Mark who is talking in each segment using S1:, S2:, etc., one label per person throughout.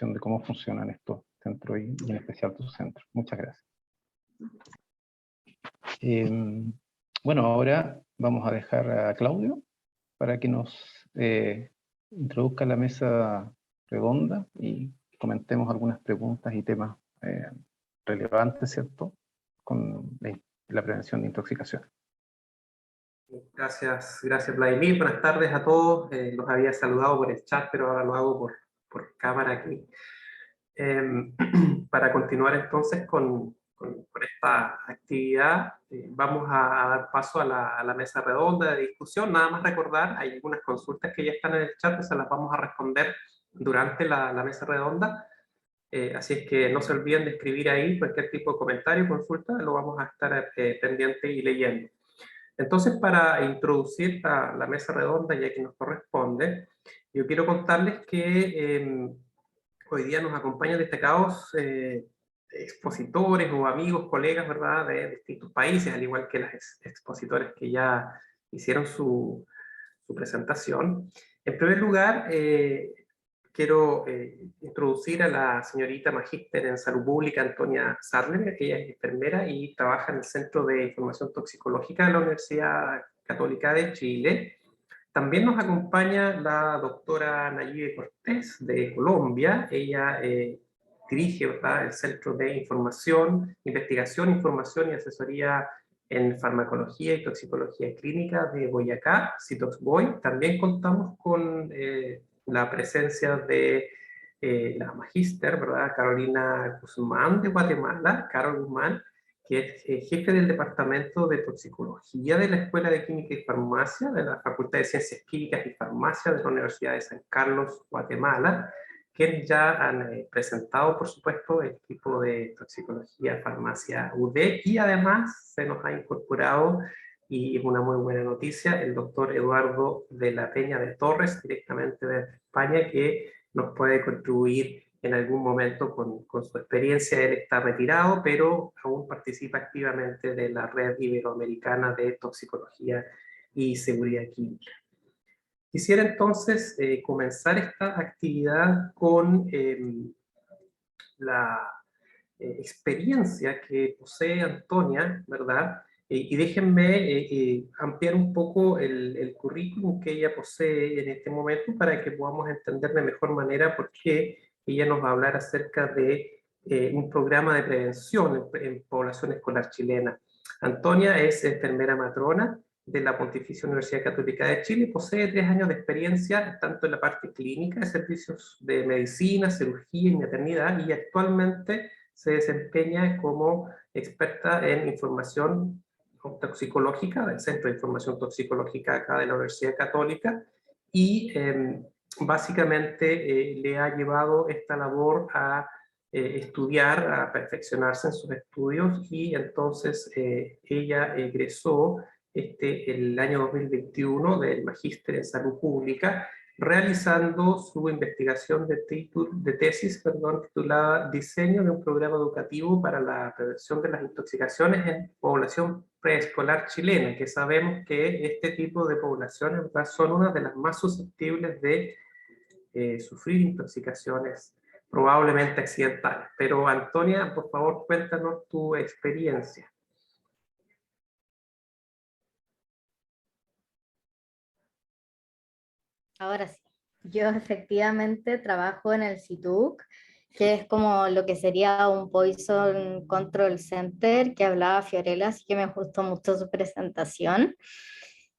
S1: de cómo funcionan estos centros y en especial tu centro. Muchas gracias. Bueno, ahora vamos a dejar a Claudio para que nos introduzca la mesa redonda y comentemos algunas preguntas y temas relevantes, ¿cierto?, con la prevención de intoxicación.
S2: Gracias, Vladimir. Buenas tardes a todos. Los había saludado por el chat, pero ahora lo hago por cámara aquí. Para continuar entonces con esta actividad, vamos a dar paso a la mesa redonda de discusión. Nada más recordar, hay algunas consultas que ya están en el chat, se las vamos a responder durante la mesa redonda. Así es que no se olviden de escribir ahí cualquier tipo de comentario, consulta, lo vamos a estar pendiente y leyendo. Entonces, para introducir la mesa redonda, ya que nos corresponde, yo quiero contarles que hoy día nos acompañan destacados expositores o amigos, colegas, ¿verdad?, de distintos países, al igual que las expositores que ya hicieron su presentación. En primer lugar, quiero introducir a la señorita magíster en salud pública, Antonia Sarler, que ella es enfermera y trabaja en el Centro de Información Toxicológica de la Universidad Católica de Chile. También nos acompaña la doctora Nayib Cortés de Colombia. Ella dirige, ¿verdad?, el Centro de Investigación, Información y Asesoría en Farmacología y Toxicología Clínica de Boyacá, CITOXBOY. También contamos con la presencia de la magíster, ¿verdad?, Carolina Guzmán de Guatemala, Carol Guzmán, que es jefe del Departamento de Toxicología de la Escuela de Química y Farmacia de la Facultad de Ciencias Químicas y Farmacia de la Universidad de San Carlos, Guatemala, que ya han presentado, por supuesto, el equipo de Toxicología Farmacia UD, y además se nos ha incorporado, y es una muy buena noticia, el doctor Eduardo de la Peña de Torres, directamente de España, que nos puede contribuir en algún momento con su experiencia. Él está retirado, pero aún participa activamente de la Red Iberoamericana de Toxicología y Seguridad Química. Quisiera entonces comenzar esta actividad con la experiencia que posee Antonia, ¿verdad? Y déjenme ampliar un poco el currículum que ella posee en este momento para que podamos entender de mejor manera por qué ella nos va a hablar acerca de un programa de prevención en población escolar chilena. Antonia es enfermera matrona de la Pontificia Universidad Católica de Chile, posee 3 años de experiencia tanto en la parte clínica de servicios de medicina, cirugía y maternidad, y actualmente se desempeña como experta en información toxicológica del Centro de Información Toxicológica acá de la Universidad Católica, y básicamente le ha llevado esta labor a estudiar, a perfeccionarse en sus estudios, y entonces ella egresó el año 2021 del Magíster en Salud Pública, realizando su investigación de tesis, titulada Diseño de un programa educativo para la prevención de las intoxicaciones en población preescolar chilena, que sabemos que este tipo de poblaciones, ¿verdad?, son una de las más susceptibles de sufrir intoxicaciones probablemente accidentales. Pero Antonia, por favor, cuéntanos tu experiencia.
S3: Ahora sí, yo efectivamente trabajo en el CITUC, que es como lo que sería un Poison Control Center, que hablaba Fiorella, así que me gustó mucho su presentación.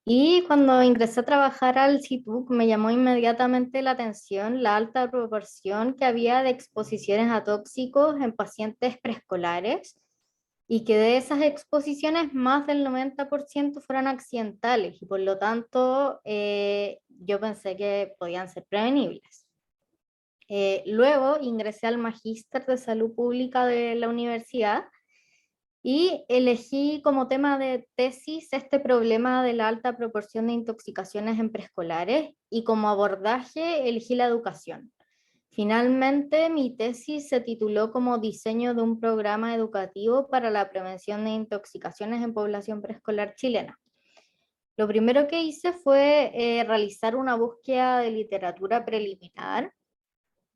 S3: Y cuando ingresé a trabajar al CITUC, me llamó inmediatamente la atención la alta proporción que había de exposiciones a tóxicos en pacientes preescolares, y que de esas exposiciones más del 90% fueran accidentales, y por lo tanto yo pensé que podían ser prevenibles. Luego ingresé al Magíster de Salud Pública de la universidad y elegí como tema de tesis este problema de la alta proporción de intoxicaciones en preescolares, y como abordaje elegí la educación. Finalmente, mi tesis se tituló como Diseño de un programa educativo para la prevención de intoxicaciones en población preescolar chilena. Lo primero que hice fue realizar una búsqueda de literatura preliminar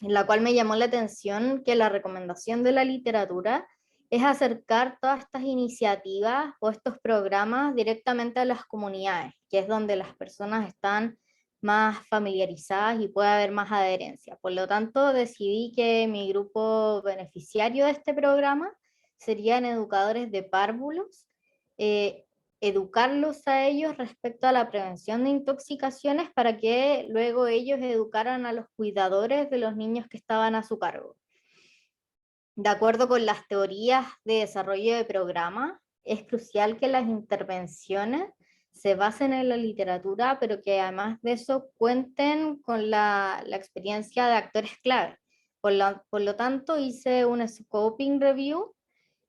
S3: en la cual me llamó la atención que la recomendación de la literatura es acercar todas estas iniciativas o estos programas directamente a las comunidades, que es donde las personas están más familiarizadas y puede haber más adherencia. Por lo tanto, decidí que mi grupo beneficiario de este programa serían educadores de párvulos, educarlos a ellos respecto a la prevención de intoxicaciones para que luego ellos educaran a los cuidadores de los niños que estaban a su cargo. De acuerdo con las teorías de desarrollo de programa, es crucial que las intervenciones se basen en la literatura, pero que además de eso cuenten con la experiencia de actores clave. Por lo tanto, hice un scoping review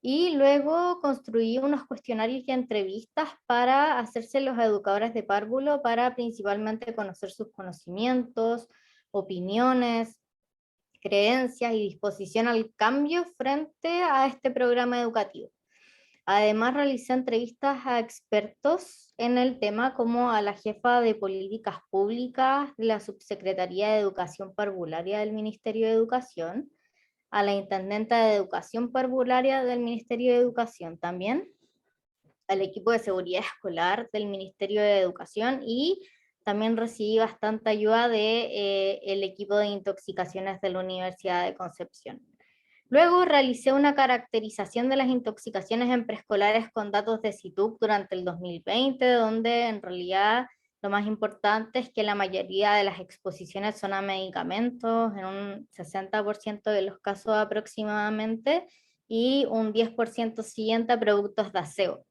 S3: y luego construí unos cuestionarios y entrevistas para hacerse los educadores de párvulo para principalmente conocer sus conocimientos, opiniones, creencias y disposición al cambio frente a este programa educativo. Además, realicé entrevistas a expertos en el tema, como a la jefa de políticas públicas de la Subsecretaría de Educación Parvularia del Ministerio de Educación, a la intendenta de Educación Parvularia del Ministerio de Educación también, al equipo de seguridad escolar del Ministerio de Educación, y también recibí bastante ayuda del equipo de intoxicaciones de la Universidad de Concepción. Luego realicé una caracterización de las intoxicaciones en preescolares con datos de CITUC durante el 2020, donde en realidad lo más importante es que la mayoría de las exposiciones son a medicamentos, en un 60% de los casos aproximadamente, y un 10% siguiente a productos de aseo.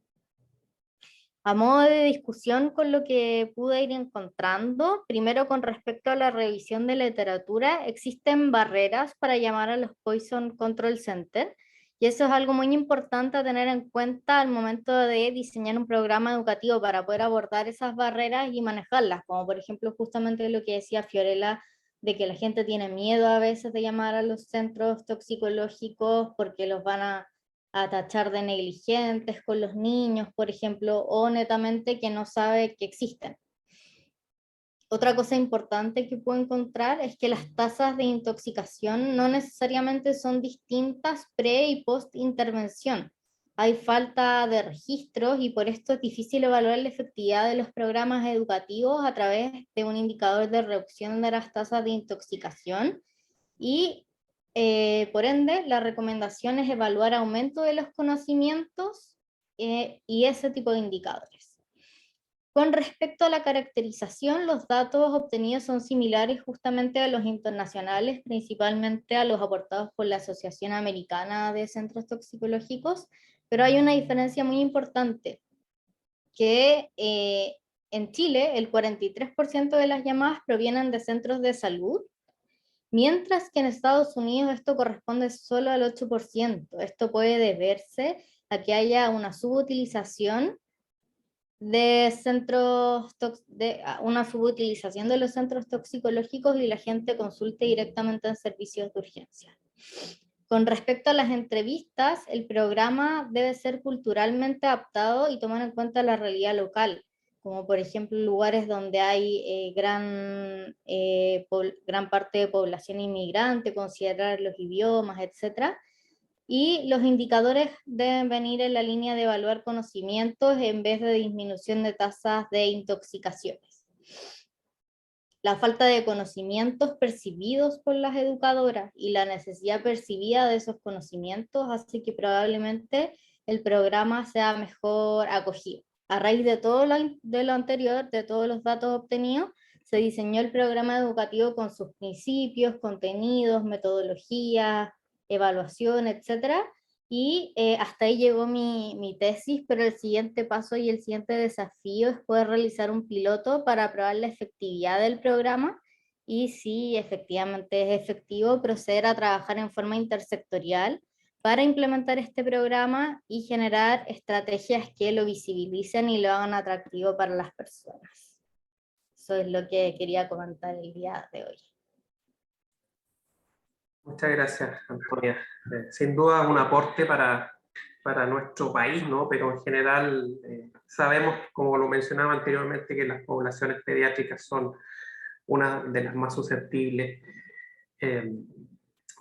S3: A modo de discusión con lo que pude ir encontrando, primero con respecto a la revisión de literatura, existen barreras para llamar a los Poison Control Center, y eso es algo muy importante a tener en cuenta al momento de diseñar un programa educativo para poder abordar esas barreras y manejarlas, como por ejemplo justamente lo que decía Fiorella, de que la gente tiene miedo a veces de llamar a los centros toxicológicos porque los van a tachar de negligentes con los niños, por ejemplo, o netamente que no sabe que existen. Otra cosa importante que puedo encontrar es que las tasas de intoxicación no necesariamente son distintas pre y post intervención. Hay falta de registros y por esto es difícil evaluar la efectividad de los programas educativos a través de un indicador de reducción de las tasas de intoxicación, y por ende, la recomendación es evaluar aumento de los conocimientos y ese tipo de indicadores. Con respecto a la caracterización, los datos obtenidos son similares justamente a los internacionales, principalmente a los aportados por la Asociación Americana de Centros Toxicológicos, pero hay una diferencia muy importante, que en Chile el 43% de las llamadas provienen de centros de salud, mientras que en Estados Unidos esto corresponde solo al 8%. Esto puede deberse a que haya una subutilización de los centros toxicológicos y la gente consulte directamente en servicios de urgencia. Con respecto a las entrevistas, el programa debe ser culturalmente adaptado y tomar en cuenta la realidad local, como por ejemplo lugares donde hay gran parte de población inmigrante, considerar los idiomas, etc. Y los indicadores deben venir en la línea de evaluar conocimientos en vez de disminución de tasas de intoxicaciones. La falta de conocimientos percibidos por las educadoras y la necesidad percibida de esos conocimientos hace que probablemente el programa sea mejor acogido. A raíz de todo lo anterior, de todos los datos obtenidos, se diseñó el programa educativo con sus principios, contenidos, metodologías, evaluación, etc. Y hasta ahí llegó mi tesis, pero el siguiente paso y el siguiente desafío es poder realizar un piloto para probar la efectividad del programa, y si efectivamente es efectivo, proceder a trabajar en forma intersectorial para implementar este programa y generar estrategias que lo visibilicen y lo hagan atractivo para las personas. Eso es lo que quería comentar el día de hoy.
S2: Muchas gracias, Antonia. Sin duda un aporte para nuestro país, ¿no? Pero en general sabemos, como lo mencionaba anteriormente, que las poblaciones pediátricas son una de las más susceptibles.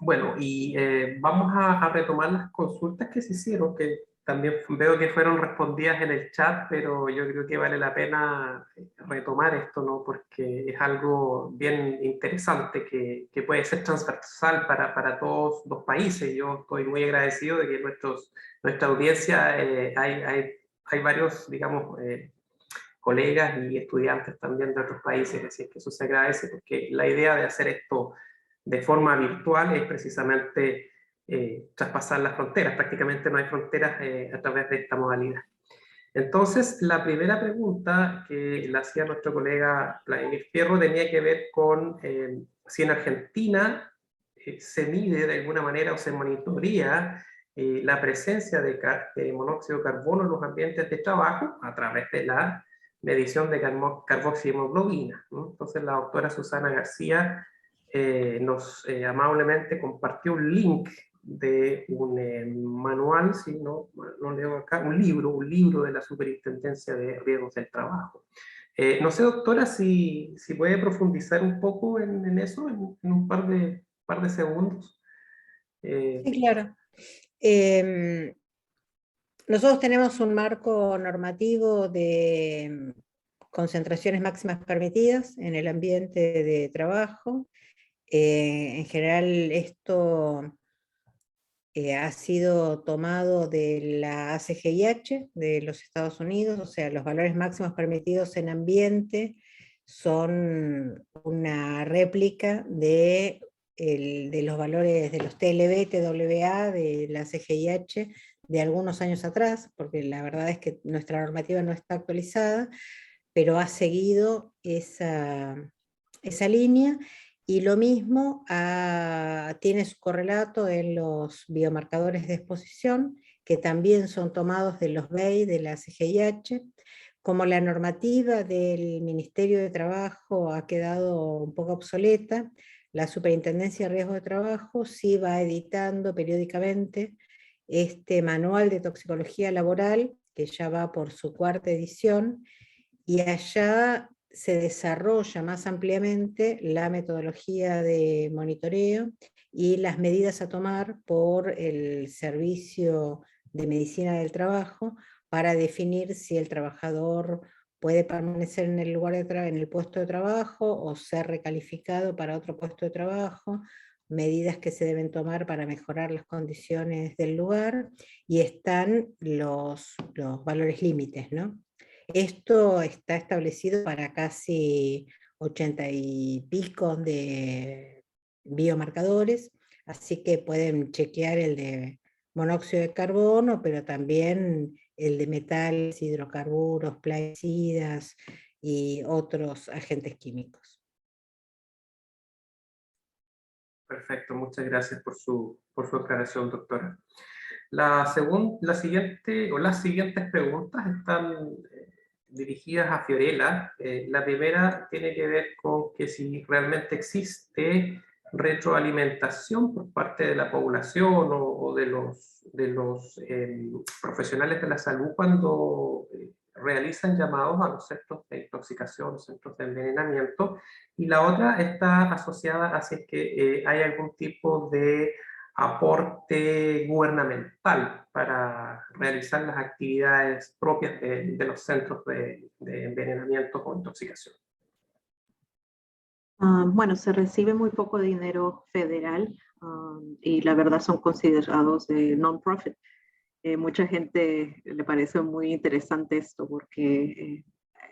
S2: Bueno, y vamos a retomar las consultas que se hicieron, que también veo que fueron respondidas en el chat, pero yo creo que vale la pena retomar esto, ¿no? Porque es algo bien interesante que puede ser transversal para todos los países. Yo estoy muy agradecido de que nuestra audiencia, hay varios, digamos, colegas y estudiantes también de otros países, así que eso se agradece, porque la idea de hacer esto de forma virtual es precisamente traspasar las fronteras. Prácticamente no hay fronteras a través de esta modalidad. Entonces, la primera pregunta que le hacía nuestro colega Vladimir Fierro tenía que ver con si en Argentina se mide de alguna manera o se monitorea la presencia de monóxido de carbono en los ambientes de trabajo a través de la medición de carboxihemoglobina, ¿no? Entonces, la doctora Susana García nos amablemente compartió un link de un manual, si no leo acá, un libro de la Superintendencia de Riesgos del Trabajo. No sé, doctora, si puede profundizar un poco en eso, en un par de segundos.
S4: Sí, claro. Nosotros tenemos un marco normativo de concentraciones máximas permitidas en el ambiente de trabajo. En general esto ha sido tomado de la ACGIH de los Estados Unidos, o sea, los valores máximos permitidos en ambiente son una réplica de los valores de los TLB, TWA de la ACGIH de algunos años atrás, porque la verdad es que nuestra normativa no está actualizada, pero ha seguido esa línea. Y lo mismo tiene su correlato en los biomarcadores de exposición, que también son tomados de los BEI, de la CGIH. Como la normativa del Ministerio de Trabajo ha quedado un poco obsoleta, la Superintendencia de Riesgo de Trabajo sí va editando periódicamente este manual de toxicología laboral, que ya va por su 4ª edición, y allá se desarrolla más ampliamente la metodología de monitoreo y las medidas a tomar por el Servicio de Medicina del Trabajo para definir si el trabajador puede permanecer en el lugar en el puesto de trabajo o ser recalificado para otro puesto de trabajo, medidas que se deben tomar para mejorar las condiciones del lugar, y están los valores límites, ¿no? Esto está establecido para casi 80 y pico de biomarcadores, así que pueden chequear el de monóxido de carbono, pero también el de metales, hidrocarburos, plaguicidas y otros agentes químicos.
S2: Perfecto, muchas gracias por su aclaración, doctora. Las siguientes preguntas están dirigidas a Fiorella. La primera tiene que ver con que si realmente existe retroalimentación por parte de la población o de los profesionales de la salud cuando realizan llamados a los centros de intoxicación, centros de envenenamiento, y la otra está asociada a si es que hay algún tipo de aporte gubernamental para realizar las actividades propias de los centros de envenenamiento o intoxicación.
S5: Bueno, se recibe muy poco dinero federal y la verdad son considerados non-profit. Mucha gente le parece muy interesante esto porque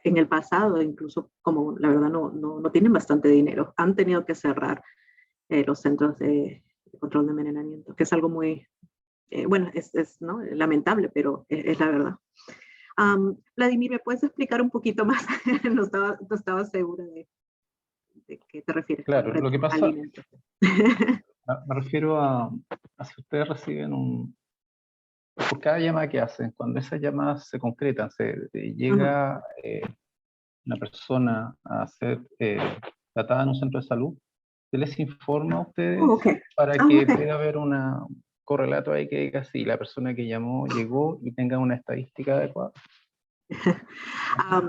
S5: en el pasado, incluso como la verdad no tienen bastante dinero, han tenido que cerrar los centros de control de envenenamiento, que es algo muy, bueno, ¿no? Lamentable, pero es la verdad. Vladimir, ¿me puedes explicar un poquito más? no estaba segura de qué te refieres.
S1: Claro, lo que pasa, me refiero a si ustedes reciben por cada llamada que hacen, cuando esas llamadas se concretan, llega una persona a ser tratada en un centro de salud, se les informa a ustedes para que pueda haber un correlato ahí que diga si la persona que llamó llegó y tenga una estadística adecuada.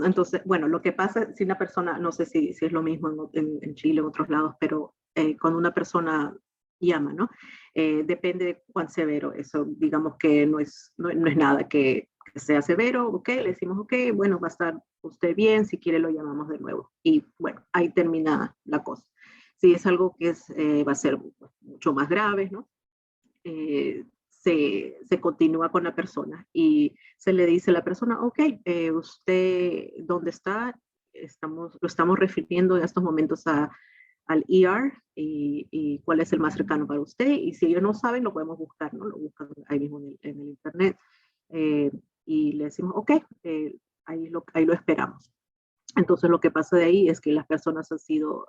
S5: Entonces, bueno, lo que pasa, si una persona, no sé si es lo mismo en Chile o en otros lados, pero cuando una persona llama, ¿no? Depende de cuán severo. Eso, digamos que no es nada que sea severo. Ok, le decimos, ok, bueno, va a estar usted bien, si quiere lo llamamos de nuevo. Y bueno, ahí termina la cosa. Si es algo que va a ser mucho más grave, ¿no? Se continúa con la persona y se le dice a la persona, ok, usted, ¿dónde está? Lo estamos refiriendo en estos momentos al ER y cuál es el más cercano para usted. Y si ellos no saben, lo podemos buscar, ¿no? Lo buscan ahí mismo en el internet. Y le decimos, ok, ahí lo esperamos. Entonces lo que pasa de ahí es que las personas han sido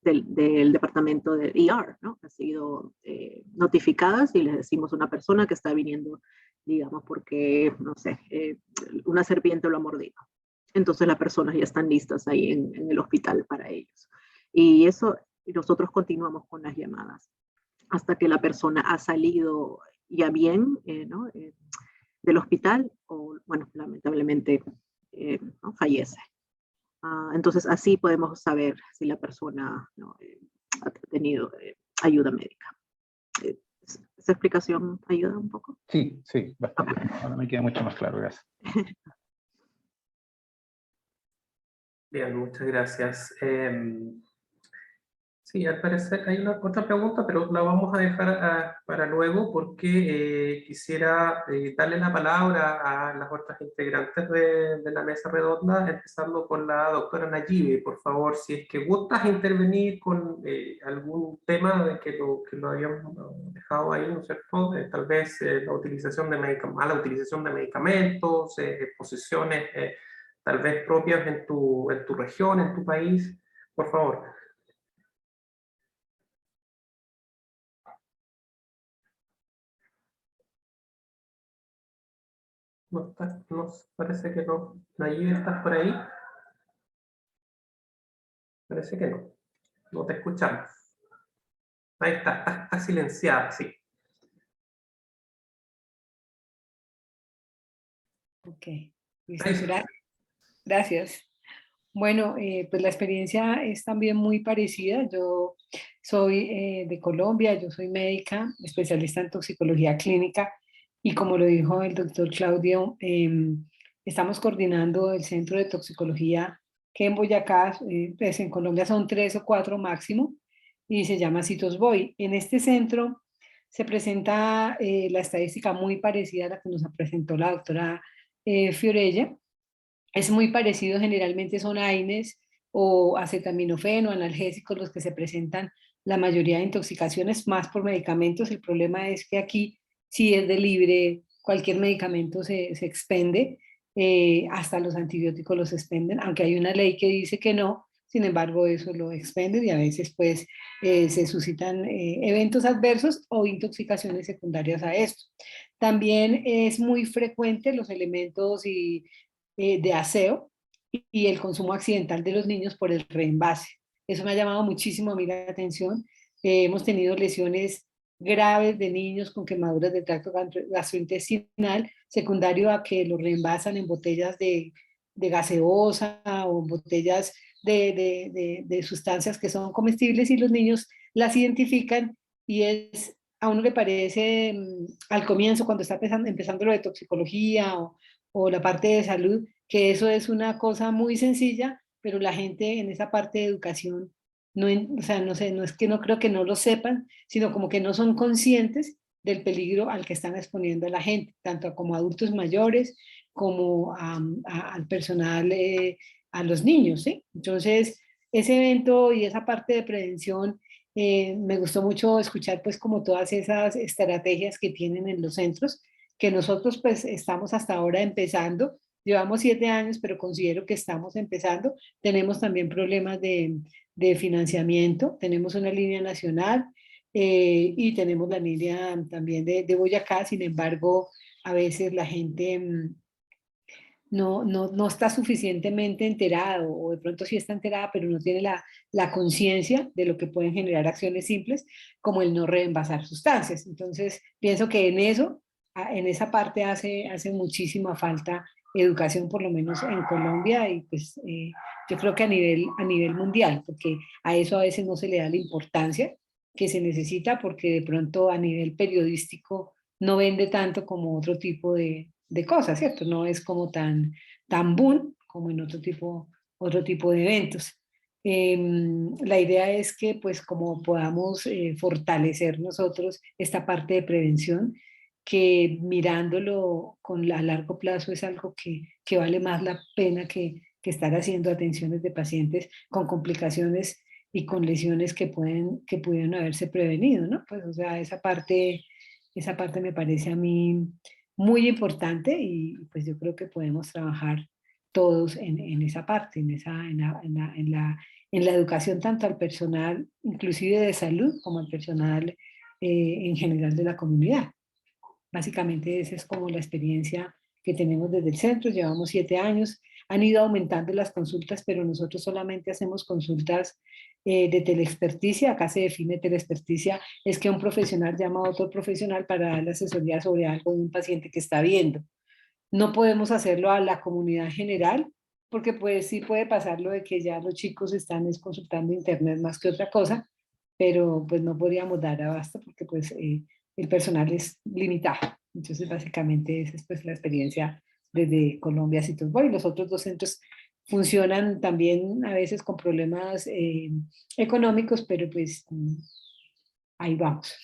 S5: del departamento del ER, ¿no? Han sido notificadas y les decimos a una persona que está viniendo, digamos, porque, no sé, una serpiente lo ha mordido. Entonces las personas ya están listas ahí en el hospital para ellos. Y nosotros continuamos con las llamadas hasta que la persona ha salido ya bien, ¿no? Del hospital o, bueno, lamentablemente ¿no? Fallece. Entonces así podemos saber si la persona, ¿no? Ha tenido ayuda médica. ¿Esa explicación ayuda un poco?
S1: Sí, sí, bastante. Ahora me queda mucho más claro, gracias.
S2: Bien, muchas gracias. Sí, al parecer hay otra pregunta, pero la vamos a dejar para luego porque quisiera darle la palabra a las otras integrantes de la mesa redonda, empezando con la doctora Nayibe. Por favor, si es que gustas intervenir con algún tema de que lo habíamos dejado ahí, ¿no es cierto? Tal vez la utilización de mala utilización de medicamentos, posiciones tal vez propias en tu región, en tu país. Por favor. No, parece que no. Nayib, ¿estás por ahí? Parece que no. No te escuchamos. Ahí está silenciada, sí.
S6: Ok, listo. Gracias. Bueno, pues la experiencia es también muy parecida. Yo soy de Colombia, yo soy médica, especialista en toxicología clínica y como lo dijo el doctor Claudio, estamos coordinando el centro de toxicología que en Boyacá, pues en Colombia son 3 o 4 máximo y se llama Citosboy. En este centro se presenta la estadística muy parecida a la que nos presentó la doctora Fiorella. Es muy parecido, generalmente son AINES o acetaminofén o analgésicos los que se presentan la mayoría de intoxicaciones más por medicamentos. El problema es que aquí, si es de libre, cualquier medicamento se expende, hasta los antibióticos los expenden, aunque hay una ley que dice que no, sin embargo eso lo expenden y a veces pues se suscitan eventos adversos o intoxicaciones secundarias a esto. También es muy frecuente los elementos de aseo y el consumo accidental de los niños por el reenvase. Eso me ha llamado muchísimo a mí la atención. Hemos tenido lesiones graves de niños con quemaduras de tracto gastrointestinal, secundario a que los reenvasan en botellas de gaseosa o en botellas de sustancias que son comestibles y los niños las identifican y a uno le parece al comienzo cuando está empezando lo de toxicología o la parte de salud, que eso es una cosa muy sencilla, pero la gente en esa parte de educación, o sea, no sé, no es que no creo que no lo sepan, sino como que no son conscientes del peligro al que están exponiendo a la gente, tanto como adultos mayores como al personal, a los niños, ¿sí? Entonces, ese evento y esa parte de prevención, me gustó mucho escuchar pues como todas esas estrategias que tienen en los centros, que nosotros pues estamos hasta ahora empezando. Llevamos 7 años, pero considero que estamos empezando. Tenemos también problemas de financiamiento. Tenemos una línea nacional y tenemos la línea también de Boyacá. Sin embargo, a veces la gente no está suficientemente enterada o de pronto sí está enterada, pero no tiene la conciencia de lo que pueden generar acciones simples como el no reenvasar sustancias. Entonces, pienso que en esa parte hace muchísima falta educación, por lo menos en Colombia, y pues yo creo que a nivel mundial, porque a eso a veces no se le da la importancia que se necesita, porque de pronto a nivel periodístico no vende tanto como otro tipo de cosas, ¿cierto? No es como tan boom como en otro tipo de eventos. La idea es que pues como podamos fortalecer nosotros esta parte de prevención, que mirándolo a largo plazo es algo que vale más la pena que estar haciendo atenciones de pacientes con complicaciones y con lesiones que pudieron haberse prevenido, ¿no? Pues o sea, esa parte me parece a mí muy importante, y pues yo creo que podemos trabajar todos en esa parte, en la educación tanto al personal, inclusive de salud, como al personal en general de la comunidad. Básicamente esa es como la experiencia que tenemos desde el centro. Llevamos 7 años, han ido aumentando las consultas, pero nosotros solamente hacemos consultas de teleexperticia. Acá se define teleexperticia, es que un profesional llama a otro profesional para darle asesoría sobre algo de un paciente que está viendo. No podemos hacerlo a la comunidad general, porque pues sí puede pasar lo de que ya los chicos están consultando internet más que otra cosa, pero pues no podríamos dar abasto porque pues el personal es limitado. Entonces básicamente esa es pues la experiencia desde Colombia Citos Boy. Los otros 2 centros funcionan también a veces con problemas económicos, pero pues ahí vamos.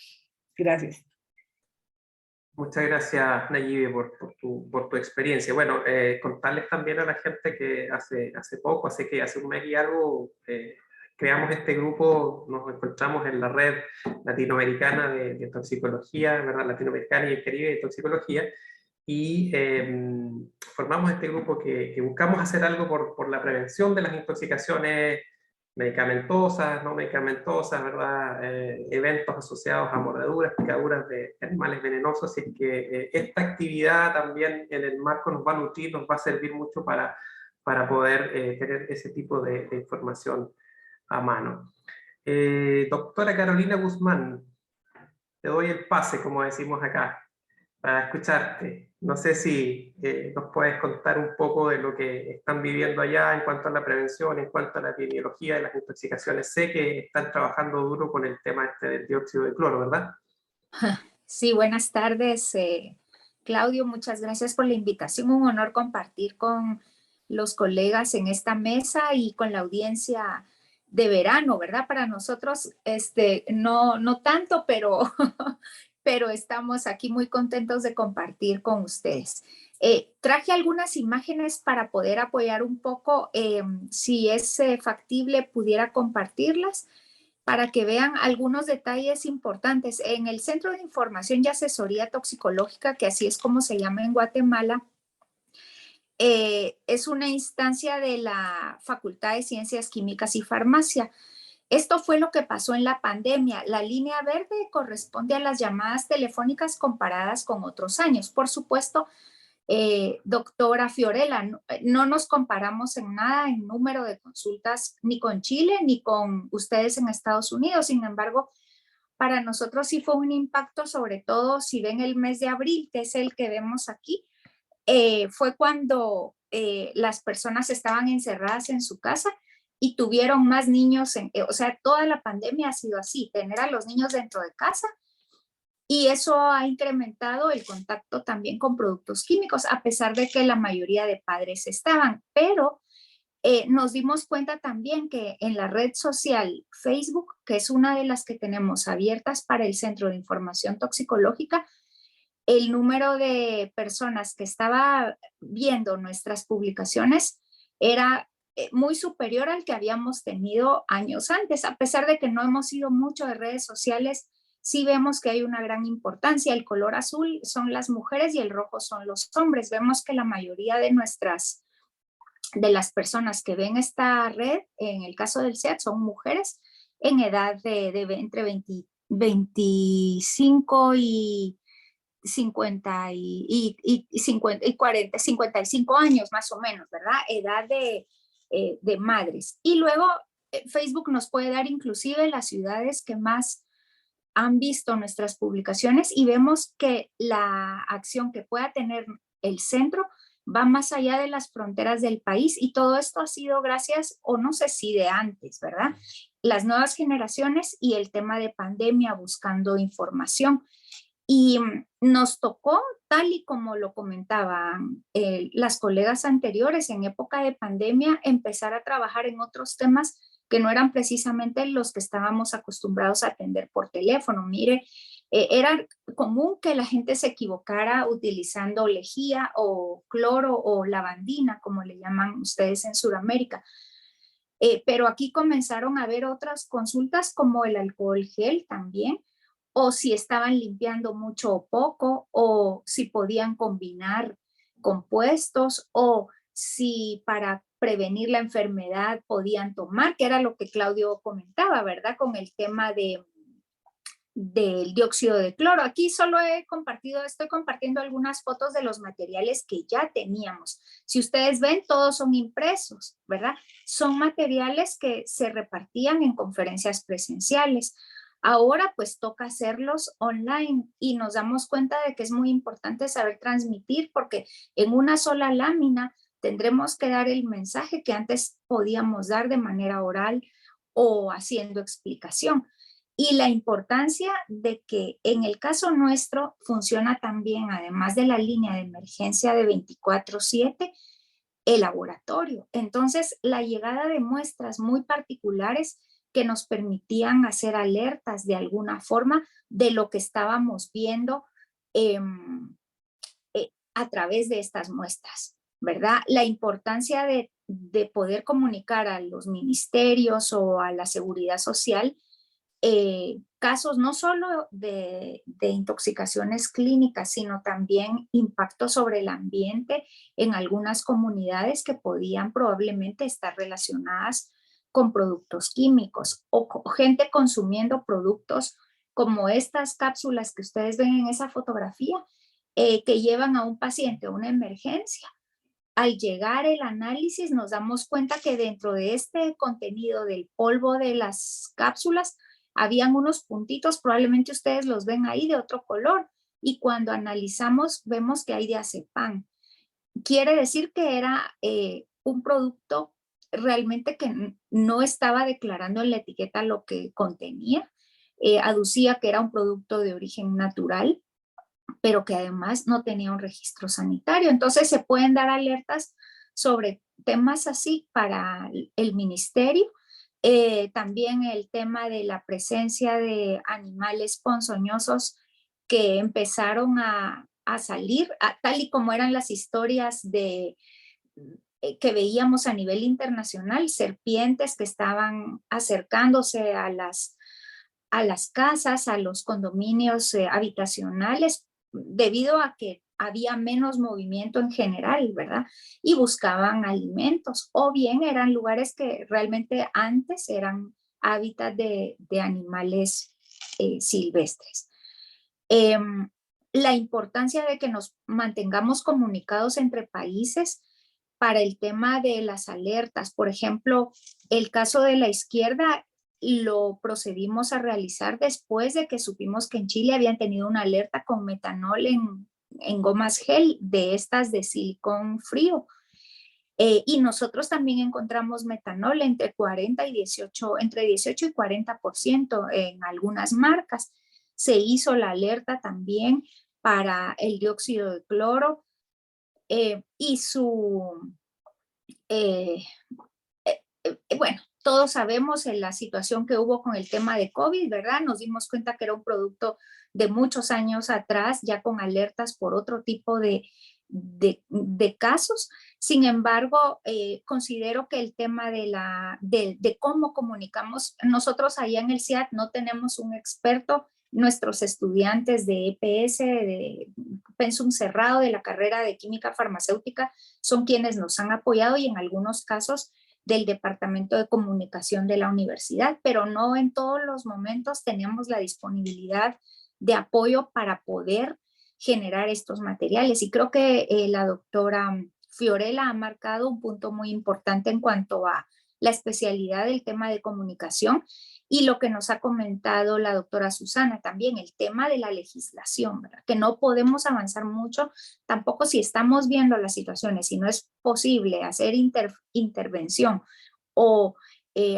S6: Gracias.
S2: Muchas gracias, Nayibe, por tu experiencia. Bueno, contarles también a la gente que hace un mes y algo, creamos este grupo, nos encontramos en la red latinoamericana de toxicología, ¿verdad? Latinoamericana y el Caribe de toxicología, y formamos este grupo que buscamos hacer algo por la prevención de las intoxicaciones medicamentosas, no medicamentosas, ¿verdad? Eventos asociados a mordeduras, picaduras de animales venenosos, así que esta actividad también en el marco nos va a nutrir, nos va a servir mucho para poder tener ese tipo de información a mano. Doctora Carolina Guzmán, te doy el pase, como decimos acá, para escucharte. No sé si nos puedes contar un poco de lo que están viviendo allá en cuanto a la prevención, en cuanto a la epidemiología de las intoxicaciones. Sé que están trabajando duro con el tema del dióxido de cloro, ¿verdad?
S7: Sí, buenas tardes, Claudio. Muchas gracias por la invitación. Un honor compartir con los colegas en esta mesa y con la audiencia de verano, ¿verdad? Para nosotros, no tanto, pero pero estamos aquí muy contentos de compartir con ustedes. Traje algunas imágenes para poder apoyar un poco, si es factible, pudiera compartirlas para que vean algunos detalles importantes. En el Centro de Información y Asesoría Toxicológica, que así es como se llama en Guatemala, es una instancia de la Facultad de Ciencias Químicas y Farmacia. Esto fue lo que pasó en la pandemia. La línea verde corresponde a las llamadas telefónicas comparadas con otros años. Por supuesto, doctora Fiorella, no nos comparamos en nada en número de consultas ni con Chile ni con ustedes en Estados Unidos. Sin embargo, para nosotros sí fue un impacto, sobre todo si ven el mes de abril, que es el que vemos aquí, fue cuando las personas estaban encerradas en su casa y tuvieron más niños, o sea, toda la pandemia ha sido así, tener a los niños dentro de casa, y eso ha incrementado el contacto también con productos químicos, a pesar de que la mayoría de padres estaban, pero nos dimos cuenta también que en la red social Facebook, que es una de las que tenemos abiertas para el Centro de Información Toxicológica, el número de personas que estaba viendo nuestras publicaciones era muy superior al que habíamos tenido años antes. A pesar de que no hemos ido mucho de redes sociales, sí vemos que hay una gran importancia. El color azul son las mujeres y el rojo son los hombres. Vemos que la mayoría de las personas que ven esta red, en el caso del CEAT, son mujeres en edad de entre 25 y 50 y 50 y 40, 55 años más o menos, ¿verdad? Edad de madres. Y luego Facebook nos puede dar inclusive las ciudades que más han visto nuestras publicaciones, y vemos que la acción que pueda tener el centro va más allá de las fronteras del país y todo esto ha sido gracias, o no sé si de antes, ¿verdad? Las nuevas generaciones y el tema de pandemia buscando información. Y nos tocó, tal y como lo comentaban las colegas anteriores, en época de pandemia, empezar a trabajar en otros temas que no eran precisamente los que estábamos acostumbrados a atender por teléfono. Mire, era común que la gente se equivocara utilizando lejía o cloro o lavandina, como le llaman ustedes en Sudamérica. Pero aquí comenzaron a haber otras consultas como el alcohol gel también, o si estaban limpiando mucho o poco, o si podían combinar compuestos, o si para prevenir la enfermedad podían tomar, que era lo que Claudio comentaba, ¿verdad? Con el tema del dióxido de cloro. Aquí solo estoy compartiendo algunas fotos de los materiales que ya teníamos. Si ustedes ven, todos son impresos, ¿verdad? Son materiales que se repartían en conferencias presenciales. Ahora pues toca hacerlos online y nos damos cuenta de que es muy importante saber transmitir porque en una sola lámina tendremos que dar el mensaje que antes podíamos dar de manera oral o haciendo explicación. Y la importancia de que en el caso nuestro funciona también, además de la línea de emergencia de 24/7, el laboratorio. Entonces, la llegada de muestras muy particulares que nos permitían hacer alertas de alguna forma de lo que estábamos viendo a través de estas muestras, ¿verdad? La importancia de poder comunicar a los ministerios o a la seguridad social casos no solo de intoxicaciones clínicas, sino también impacto sobre el ambiente en algunas comunidades que podían probablemente estar relacionadas con productos químicos o gente consumiendo productos como estas cápsulas que ustedes ven en esa fotografía que llevan a un paciente a una emergencia. Al llegar el análisis nos damos cuenta que dentro de este contenido del polvo de las cápsulas habían unos puntitos, probablemente ustedes los ven ahí de otro color, y cuando analizamos vemos que hay diazepam. Quiere decir que era un producto realmente que no estaba declarando en la etiqueta lo que contenía, aducía que era un producto de origen natural, pero que además no tenía un registro sanitario. Entonces se pueden dar alertas sobre temas así para el ministerio. También el tema de la presencia de animales ponzoñosos que empezaron a salir, tal y como eran las historias que veíamos a nivel internacional, serpientes que estaban acercándose a las casas, a los condominios habitacionales, debido a que había menos movimiento en general, ¿verdad? Y buscaban alimentos, o bien eran lugares que realmente antes eran hábitat de animales silvestres. La importancia de que nos mantengamos comunicados entre países para el tema de las alertas. Por ejemplo, el caso de la izquierda lo procedimos a realizar después de que supimos que en Chile habían tenido una alerta con metanol en gomas gel de estas de silicón frío. Y nosotros también encontramos metanol entre 18 y 40% en algunas marcas. Se hizo la alerta también para el dióxido de cloro y bueno, todos sabemos en la situación que hubo con el tema de COVID, ¿verdad? Nos dimos cuenta que era un producto de muchos años atrás, ya con alertas por otro tipo de casos. Sin embargo, considero que el tema de cómo comunicamos, nosotros allá en el CIAT no tenemos un experto. Nuestros estudiantes de EPS, de pensum cerrado de la carrera de química farmacéutica, son quienes nos han apoyado y en algunos casos del departamento de comunicación de la universidad, pero no en todos los momentos tenemos la disponibilidad de apoyo para poder generar estos materiales. Y creo que la doctora Fiorella ha marcado un punto muy importante en cuanto a la especialidad del tema de comunicación Y lo que nos ha comentado la doctora Susana también, el tema de la legislación, ¿verdad? Que no podemos avanzar mucho, tampoco si estamos viendo las situaciones, si no es posible hacer intervención o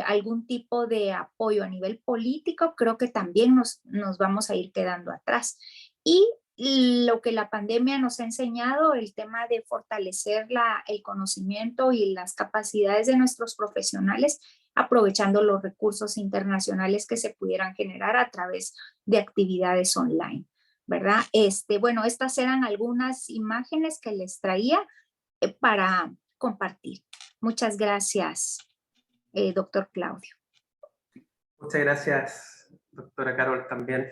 S7: algún tipo de apoyo a nivel político, creo que también nos vamos a ir quedando atrás. Y lo que la pandemia nos ha enseñado, el tema de fortalecer el conocimiento y las capacidades de nuestros profesionales, aprovechando los recursos internacionales que se pudieran generar a través de actividades online, ¿verdad? Bueno, estas eran algunas imágenes que les traía para compartir. Muchas gracias, doctor Claudio.
S2: Muchas gracias, doctora Carol, también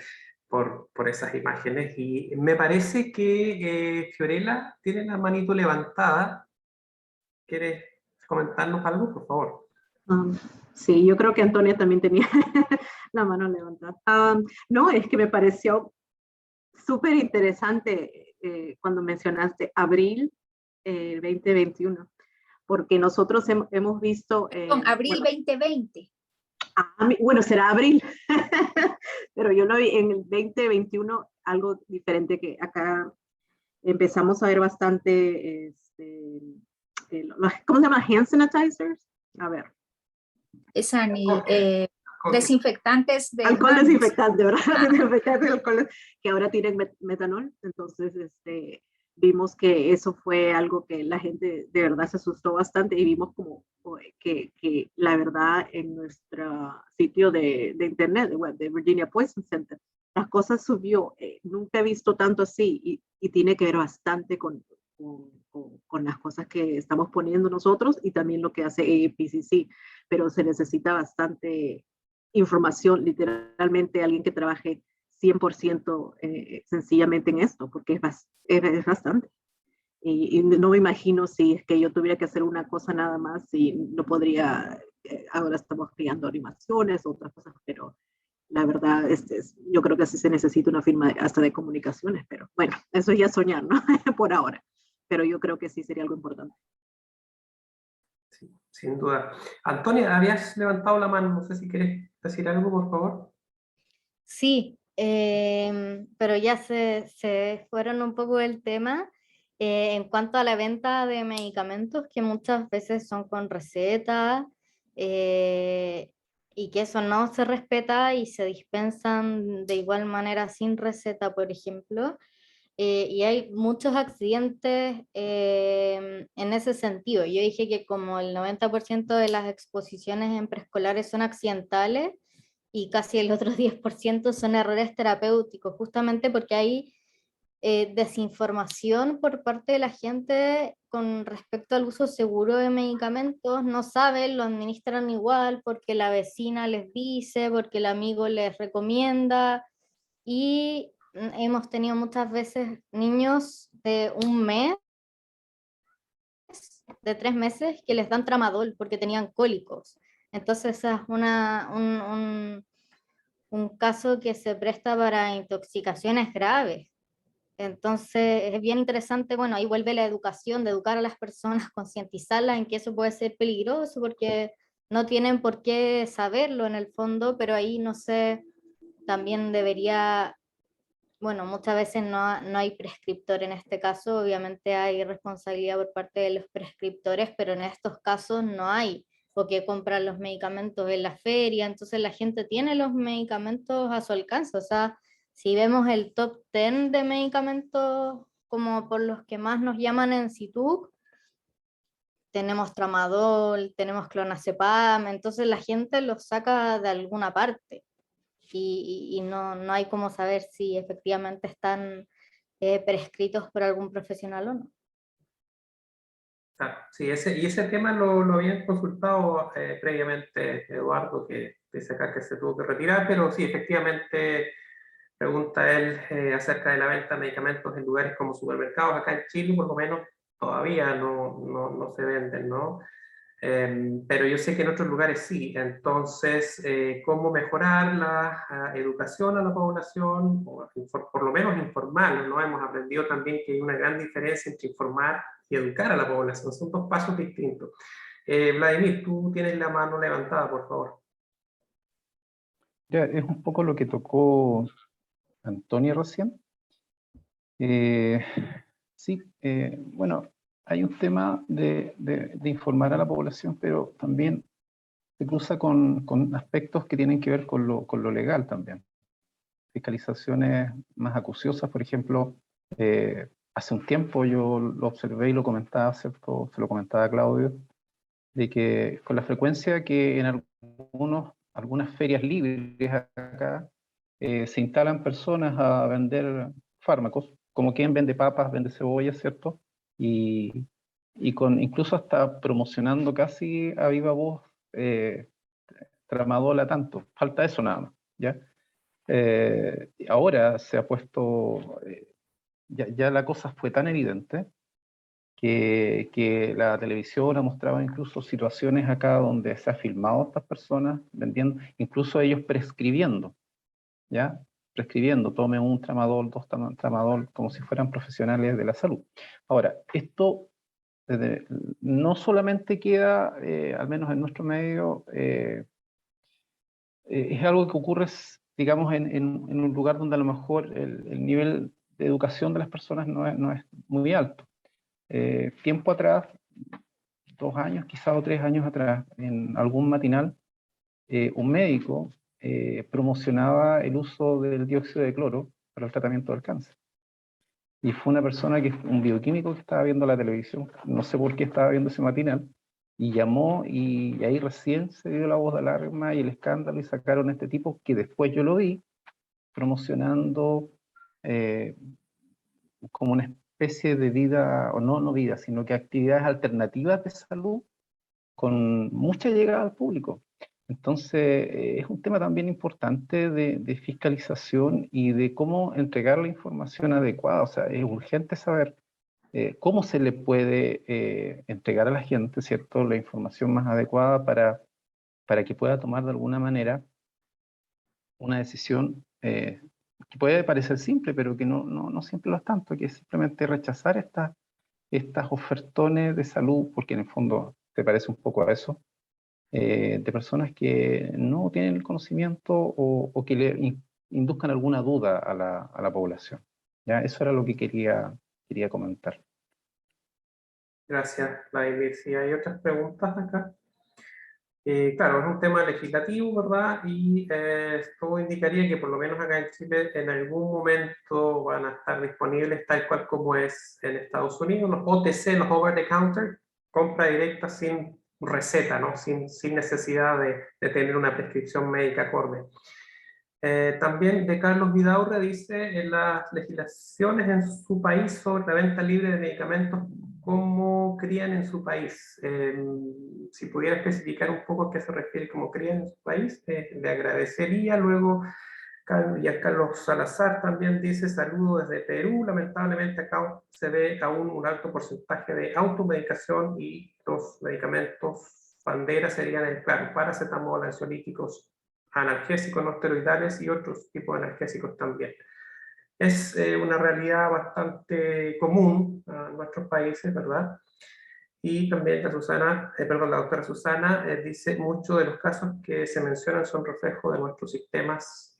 S2: por esas imágenes. Y me parece que Fiorella tiene la manito levantada. ¿Quieres comentarnos algo, por favor?
S5: Sí, yo creo que Antonia también tenía la mano levantada. No, es que me pareció súper interesante cuando mencionaste abril 2021, porque nosotros hemos visto...
S7: Con abril 2020.
S5: Bueno, será abril, pero yo lo vi en el 2021 algo diferente, que acá empezamos a ver bastante, ¿cómo se llama? Hand sanitizers. A ver.
S7: Desinfectantes de
S5: alcohol
S7: manos.
S5: Desinfectante, ¿verdad? Desinfectantes de alcohol que ahora tienen metanol. Entonces, vimos que eso fue algo que la gente de verdad se asustó bastante, y vimos como que la verdad en nuestro sitio de internet, de web, de Virginia Poison Center, las cosas subió. Nunca he visto tanto así, y tiene que ver bastante con las cosas que estamos poniendo nosotros y también lo que hace AAPCC, pero se necesita bastante información, literalmente alguien que trabaje 100% sencillamente en esto, porque es bastante. Y no me imagino si es que yo tuviera que hacer una cosa nada más y no podría, ahora estamos creando animaciones, otras cosas, pero la verdad yo creo que sí se necesita una firma hasta de comunicaciones, pero bueno, eso ya es soñar, ¿no? Por ahora, pero yo creo que sí sería algo importante.
S2: Sí, sin duda. Antonia, habías levantado la mano, no sé si quieres decir algo, por favor.
S3: Sí, pero ya se fueron un poco del tema. En cuanto a la venta de medicamentos, que muchas veces son con receta, y que eso no se respeta y se dispensan de igual manera sin receta, por ejemplo. Y hay muchos accidentes en ese sentido. Yo dije que como el 90% de las exposiciones en preescolares son accidentales, y casi el otro 10% son errores terapéuticos, justamente porque hay desinformación por parte de la gente con respecto al uso seguro de medicamentos. No saben, lo administran igual porque la vecina les dice, porque el amigo les recomienda, y hemos tenido muchas veces niños de 1 mes, de 3 meses, que les dan tramadol porque tenían cólicos. Entonces esa es un caso que se presta para intoxicaciones graves. Entonces es bien interesante, bueno, ahí vuelve la educación, de educar a las personas, concientizarlas en que eso puede ser peligroso, porque no tienen por qué saberlo en el fondo, pero ahí no sé, también debería, bueno, muchas veces no hay prescriptor en este caso, obviamente hay responsabilidad por parte de los prescriptores, pero en estos casos no hay, porque compran los medicamentos en la feria, entonces la gente tiene los medicamentos a su alcance. O sea, si vemos el top 10 de medicamentos como por los que más nos llaman en CITUC, tenemos tramadol, tenemos clonazepam, entonces la gente los saca de alguna parte. Y no hay como saber si efectivamente están prescritos por algún profesional o no.
S2: Claro, sí, ese tema lo habían consultado previamente, Eduardo, que dice acá que se tuvo que retirar, pero sí, efectivamente, pregunta él acerca de la venta de medicamentos en lugares como supermercados. Acá en Chile, por lo menos, todavía no se venden, ¿no? Pero yo sé que en otros lugares sí. Entonces, ¿cómo mejorar la educación a la población? O por lo menos informarla, ¿no? Hemos aprendido también que hay una gran diferencia entre informar y educar a la población. Son dos pasos distintos. Vladimir, tú tienes la mano levantada, por favor.
S1: Ya, es un poco lo que tocó Antonio recién. Sí, bueno, hay un tema de informar a la población, pero también se cruza con aspectos que tienen que ver con lo legal también. Fiscalizaciones más acuciosas, por ejemplo, hace un tiempo yo lo observé y lo comentaba, ¿cierto? Se lo comentaba a Claudio, de que con la frecuencia que en algunas ferias libres acá se instalan personas a vender fármacos, como quien vende papas, vende cebollas, ¿cierto? Y, y incluso hasta promocionando casi a viva voz Tramadol a tanto. Falta eso nada más, ¿ya? Ahora se ha puesto, ya la cosa fue tan evidente que la televisión ha mostrado incluso situaciones acá donde se ha filmado a estas personas vendiendo, incluso ellos prescribiendo, ¿ya? Prescribiendo, tome un tramadol, dos tramadol, como si fueran profesionales de la salud. Ahora, esto no solamente queda, al menos en nuestro medio, es algo que ocurre, digamos, en un lugar donde a lo mejor el nivel de educación de las personas no es muy alto. Tiempo atrás, 2 años, quizás o 3 años atrás, en algún matinal, un médico promocionaba el uso del dióxido de cloro para el tratamiento del cáncer. Y fue una persona, un bioquímico que estaba viendo la televisión, no sé por qué estaba viendo ese matinal, y llamó y ahí recién se dio la voz de alarma y el escándalo y sacaron a este tipo que después yo lo vi promocionando eh, como una especie de vida, o no vida, sino que actividades alternativas de salud con mucha llegada al público. Entonces, es un tema también importante de fiscalización y de cómo entregar la información adecuada. O sea, es urgente saber cómo se le puede entregar a la gente, ¿cierto?, la información más adecuada para que pueda tomar de alguna manera una decisión que puede parecer simple, pero que no siempre lo es tanto, que es simplemente rechazar estas ofertones de salud, porque en el fondo te parece un poco a eso, de personas que no tienen el conocimiento o que le induzcan alguna duda a la población. ¿Ya? Eso era lo que quería comentar.
S2: Gracias, Vladimir. Si hay otras preguntas acá. Claro, es un tema legislativo, ¿verdad? Y esto indicaría que por lo menos acá en Chile en algún momento van a estar disponibles tal cual como es en Estados Unidos, los OTC, los over the counter, compra directa sin receta, ¿no? Sin necesidad de tener una prescripción médica acorde. También de Carlos Vidaurre dice, en las legislaciones en su país sobre la venta libre de medicamentos, ¿cómo crían en su país? Si pudiera especificar un poco a qué se refiere cómo crían en su país, le agradecería. Luego, Carlos Salazar también dice, saludo desde Perú, lamentablemente acá se ve aún un alto porcentaje de automedicación y los medicamentos bandera serían el paracetamol, ansiolíticos, analgésicos no esteroidales y otros tipos de analgésicos también. Es una realidad bastante común en nuestros países, ¿verdad? Y también la doctora Susana dice, muchos de los casos que se mencionan son reflejos de nuestros sistemas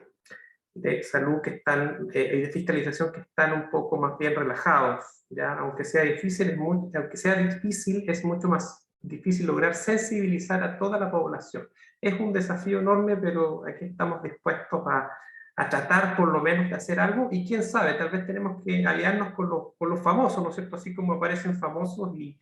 S2: de salud que están, y de fiscalización que están un poco más bien relajados, ¿ya? Aunque sea difícil, es mucho más difícil lograr sensibilizar a toda la población. Es un desafío enorme, pero aquí estamos dispuestos a tratar por lo menos de hacer algo, y quién sabe, tal vez tenemos que aliarnos con los famosos, ¿no es cierto? Así como aparecen famosos y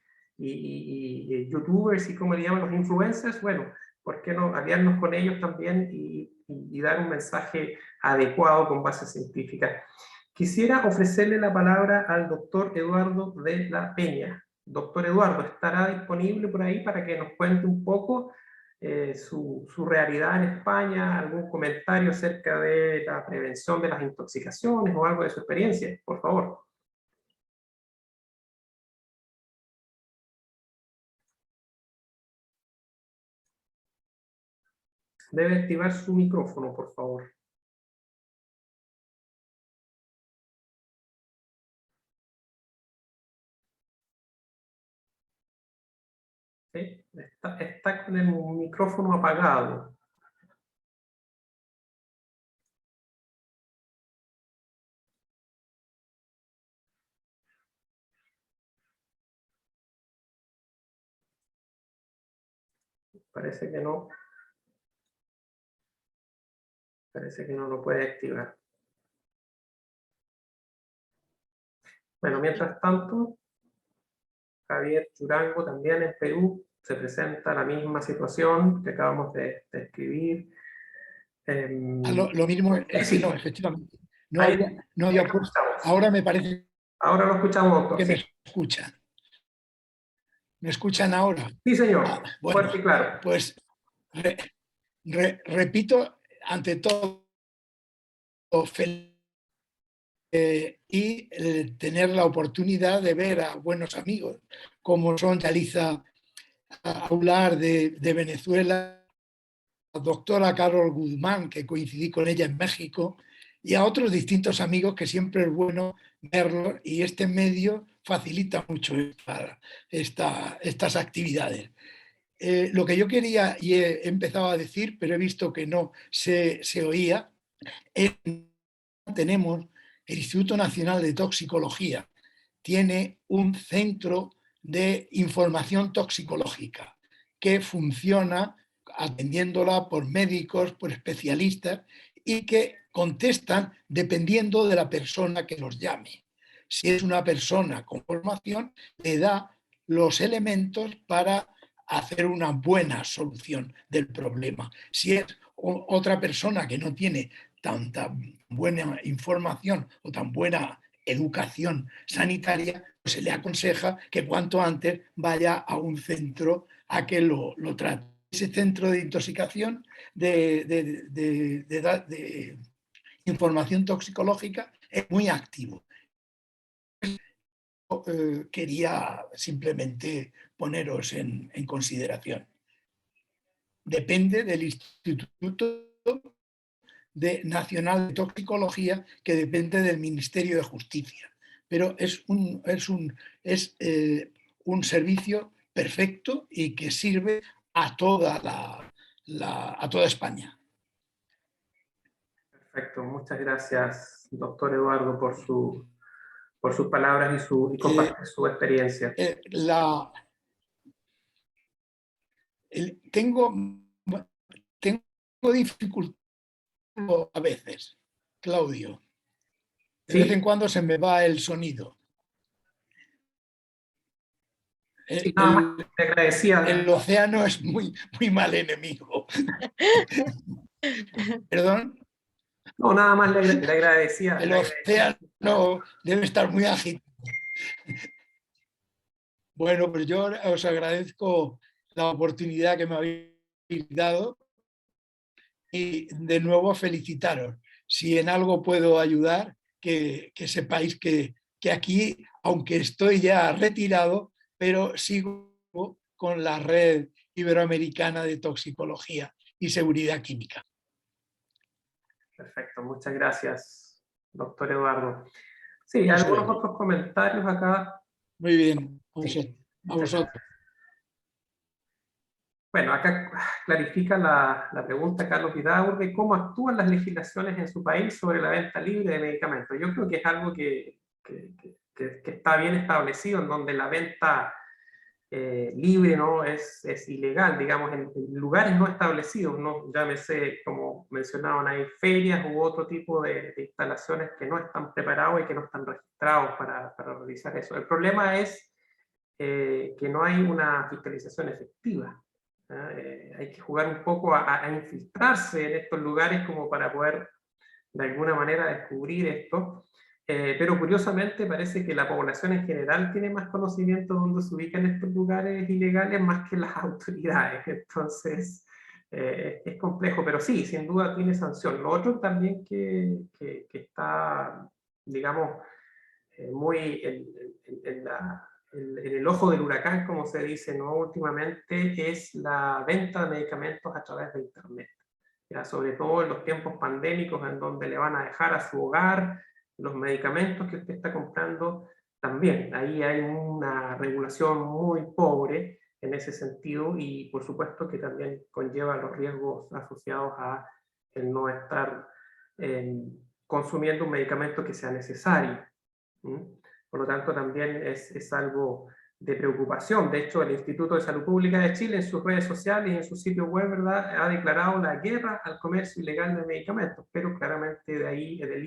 S2: youtubers y como le llaman los influencers, bueno, ¿por qué no aliarnos con ellos también y dar un mensaje adecuado con base científica? Quisiera ofrecerle la palabra al doctor Eduardo de la Peña. Doctor Eduardo, ¿estará disponible por ahí para que nos cuente un poco su realidad en España, algún comentario acerca de la prevención de las intoxicaciones o algo de su experiencia? Por favor. Debe activar su micrófono, por favor. ¿Sí? Está con el micrófono apagado. Parece que no. Parece que no lo puede activar. Bueno, mientras tanto, Javier Churango también en Perú se presenta la misma situación que acabamos de escribir.
S8: Lo mismo es
S2: sí.
S8: que no, efectivamente. No
S2: Ahí,
S8: había puesto. Ahora me parece
S2: ahora lo escuchamos, doctor.
S8: que
S2: Sí.
S8: me escuchan. ¿Me escuchan ahora?
S2: Sí, señor.
S8: Bueno,
S2: fuerte y claro.
S8: Pues repito, ante todo, tener la oportunidad de ver a buenos amigos, como son Yaliza Aular de Venezuela, la doctora Carol Guzmán, que coincidí con ella en México, y a otros distintos amigos que siempre es bueno verlos, y este medio facilita mucho estas actividades. Lo que yo quería, y he empezado a decir, pero he visto que no se oía, es que tenemos el Instituto Nacional de Toxicología, tiene un centro de información toxicológica que funciona atendiéndola por médicos, por especialistas, y que contestan dependiendo de la persona que los llame. Si es una persona con formación, le da los elementos para hacer una buena solución del problema. Si es otra persona que no tiene tanta buena información o tan buena educación sanitaria, pues se le aconseja que cuanto antes vaya a un centro a que lo trate. Ese centro de intoxicación, de información toxicológica, es muy activo. Quería simplemente poneros en consideración. Depende del Instituto Nacional de Toxicología, que depende del Ministerio de Justicia. Pero es un servicio perfecto y que sirve a toda a toda España.
S2: Perfecto, muchas gracias, doctor Eduardo, por sus palabras y compartir su experiencia.
S8: Tengo dificultad a veces, Claudio. De vez en cuando se me va el sonido.
S2: Sí, nada más te agradecía.
S8: El océano es muy mal enemigo. ¿Perdón?
S2: No, nada más le agradecía.
S8: El océano debe estar muy agitado. Bueno, pues yo os agradezco la oportunidad que me habéis dado y de nuevo felicitaros. Si en algo puedo ayudar, que sepáis que aquí, aunque estoy ya retirado, pero sigo con la Red Iberoamericana de Toxicología y Seguridad Química.
S2: Perfecto, muchas gracias, doctor Eduardo. Sí, algunos otros comentarios acá.
S8: Muy bien,
S2: a vosotros. Bueno, acá clarifica la pregunta Carlos Vidal de cómo actúan las legislaciones en su país sobre la venta libre de medicamentos. Yo creo que es algo que está bien establecido, en donde la venta libre no es ilegal, digamos, en lugares no establecidos, ¿no? Llámese, como mencionaban, hay ferias u otro tipo de instalaciones que no están preparados y que no están registrados para realizar eso. El problema es que no hay una fiscalización efectiva. Hay que jugar un poco a infiltrarse en estos lugares como para poder de alguna manera descubrir esto, pero curiosamente parece que la población en general tiene más conocimiento de dónde se ubican estos lugares ilegales más que las autoridades. Entonces es complejo, pero sí, sin duda tiene sanción. Lo otro también que está, digamos, muy en el ojo del huracán, como se dice, ¿no? Últimamente, es la venta de medicamentos a través de Internet. Ya, sobre todo en los tiempos pandémicos, en donde le van a dejar a su hogar los medicamentos que usted está comprando, también ahí hay una regulación muy pobre en ese sentido, y por supuesto que también conlleva los riesgos asociados a el no estar consumiendo un medicamento que sea necesario. Por lo tanto, también es algo preocupación. De hecho, el Instituto de Salud Pública de Chile en sus redes sociales y en su sitio web, ¿verdad?, ha declarado la guerra al comercio ilegal de medicamentos, pero claramente de ahí, del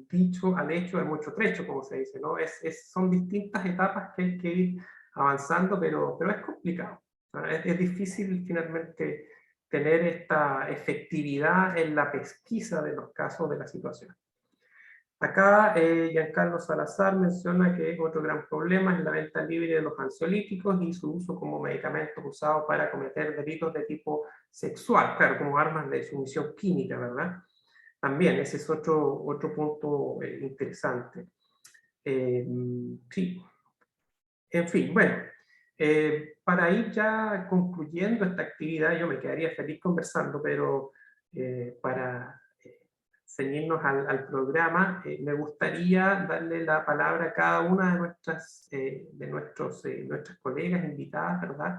S2: dicho al hecho hay mucho trecho, como se dice, ¿no? Son distintas etapas que hay que ir avanzando, pero es complicado. Es difícil finalmente tener esta efectividad en la pesquisa de los casos de la situación. Acá Giancarlo Salazar menciona que otro gran problema es la venta libre de los ansiolíticos y su uso como medicamentos usados para cometer delitos de tipo sexual, claro, como armas de sumisión química, ¿verdad? También ese es otro punto interesante. Sí. En fin, bueno, para ir ya concluyendo esta actividad, yo me quedaría feliz conversando, pero para ceñirnos al programa, me gustaría darle la palabra a cada una de nuestras colegas invitadas, ¿verdad?,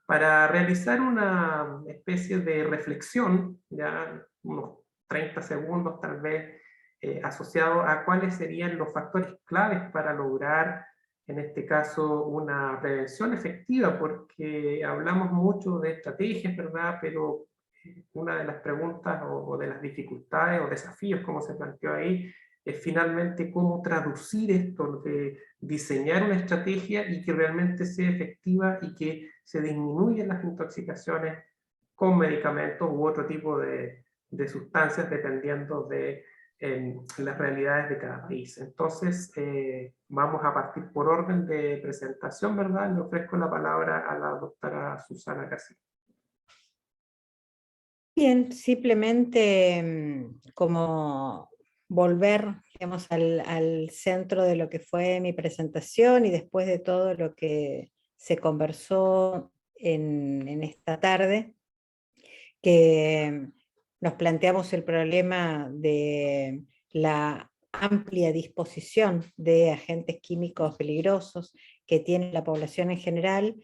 S2: para realizar una especie de reflexión, ya unos 30 segundos tal vez, asociado a cuáles serían los factores claves para lograr, en este caso, una prevención efectiva, porque hablamos mucho de estrategias, ¿verdad?, pero una de las preguntas o de las dificultades o desafíos, como se planteó ahí, es finalmente cómo traducir esto, de diseñar una estrategia y que realmente sea efectiva y que se disminuyan las intoxicaciones con medicamentos u otro tipo de sustancias, dependiendo de las realidades de cada país. Entonces, vamos a partir por orden de presentación, ¿verdad? Le ofrezco la palabra a la doctora Susana Casillas.
S4: Bien, simplemente como volver, digamos, al centro de lo que fue mi presentación y después de todo lo que se conversó en esta tarde, que nos planteamos el problema de la amplia disposición de agentes químicos peligrosos que tiene la población en general,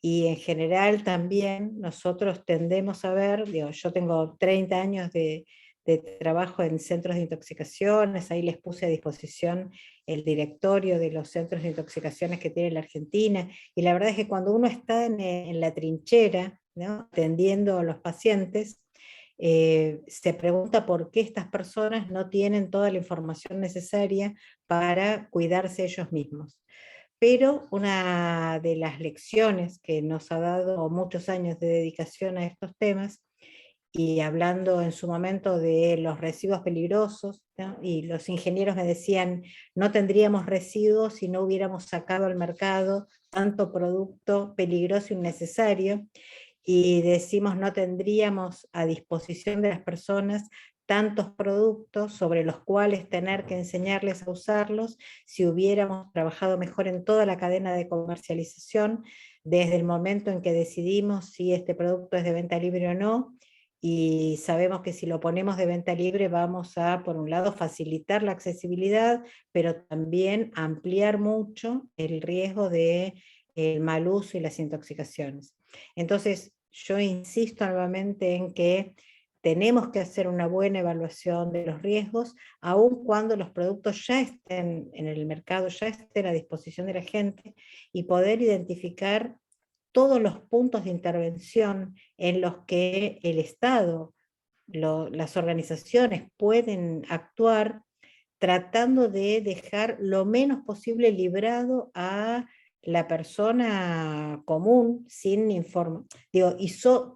S4: y en general también nosotros tendemos a ver, digo, yo tengo 30 años de trabajo en centros de intoxicaciones, ahí les puse a disposición el directorio de los centros de intoxicaciones que tiene la Argentina, y la verdad es que cuando uno está en la trinchera, ¿no?, atendiendo a los pacientes, se pregunta por qué estas personas no tienen toda la información necesaria para cuidarse ellos mismos. Pero una de las lecciones que nos ha dado muchos años de dedicación a estos temas, y hablando en su momento de los residuos peligrosos, ¿no?, y los ingenieros me decían, no tendríamos residuos si no hubiéramos sacado al mercado tanto producto peligroso e innecesario, y decimos no tendríamos a disposición de las personas tantos productos sobre los cuales tener que enseñarles a usarlos si hubiéramos trabajado mejor en toda la cadena de comercialización, desde el momento en que decidimos si este producto es de venta libre o no, y sabemos que si lo ponemos de venta libre vamos a, por un lado, facilitar la accesibilidad, pero también ampliar mucho el riesgo de el mal uso y las intoxicaciones. Entonces, yo insisto nuevamente en que tenemos que hacer una buena evaluación de los riesgos, aun cuando los productos ya estén en el mercado, ya estén a disposición de la gente, y poder identificar todos los puntos de intervención en los que el Estado, las organizaciones pueden actuar, tratando de dejar lo menos posible librado a la persona común, sin información. Digo,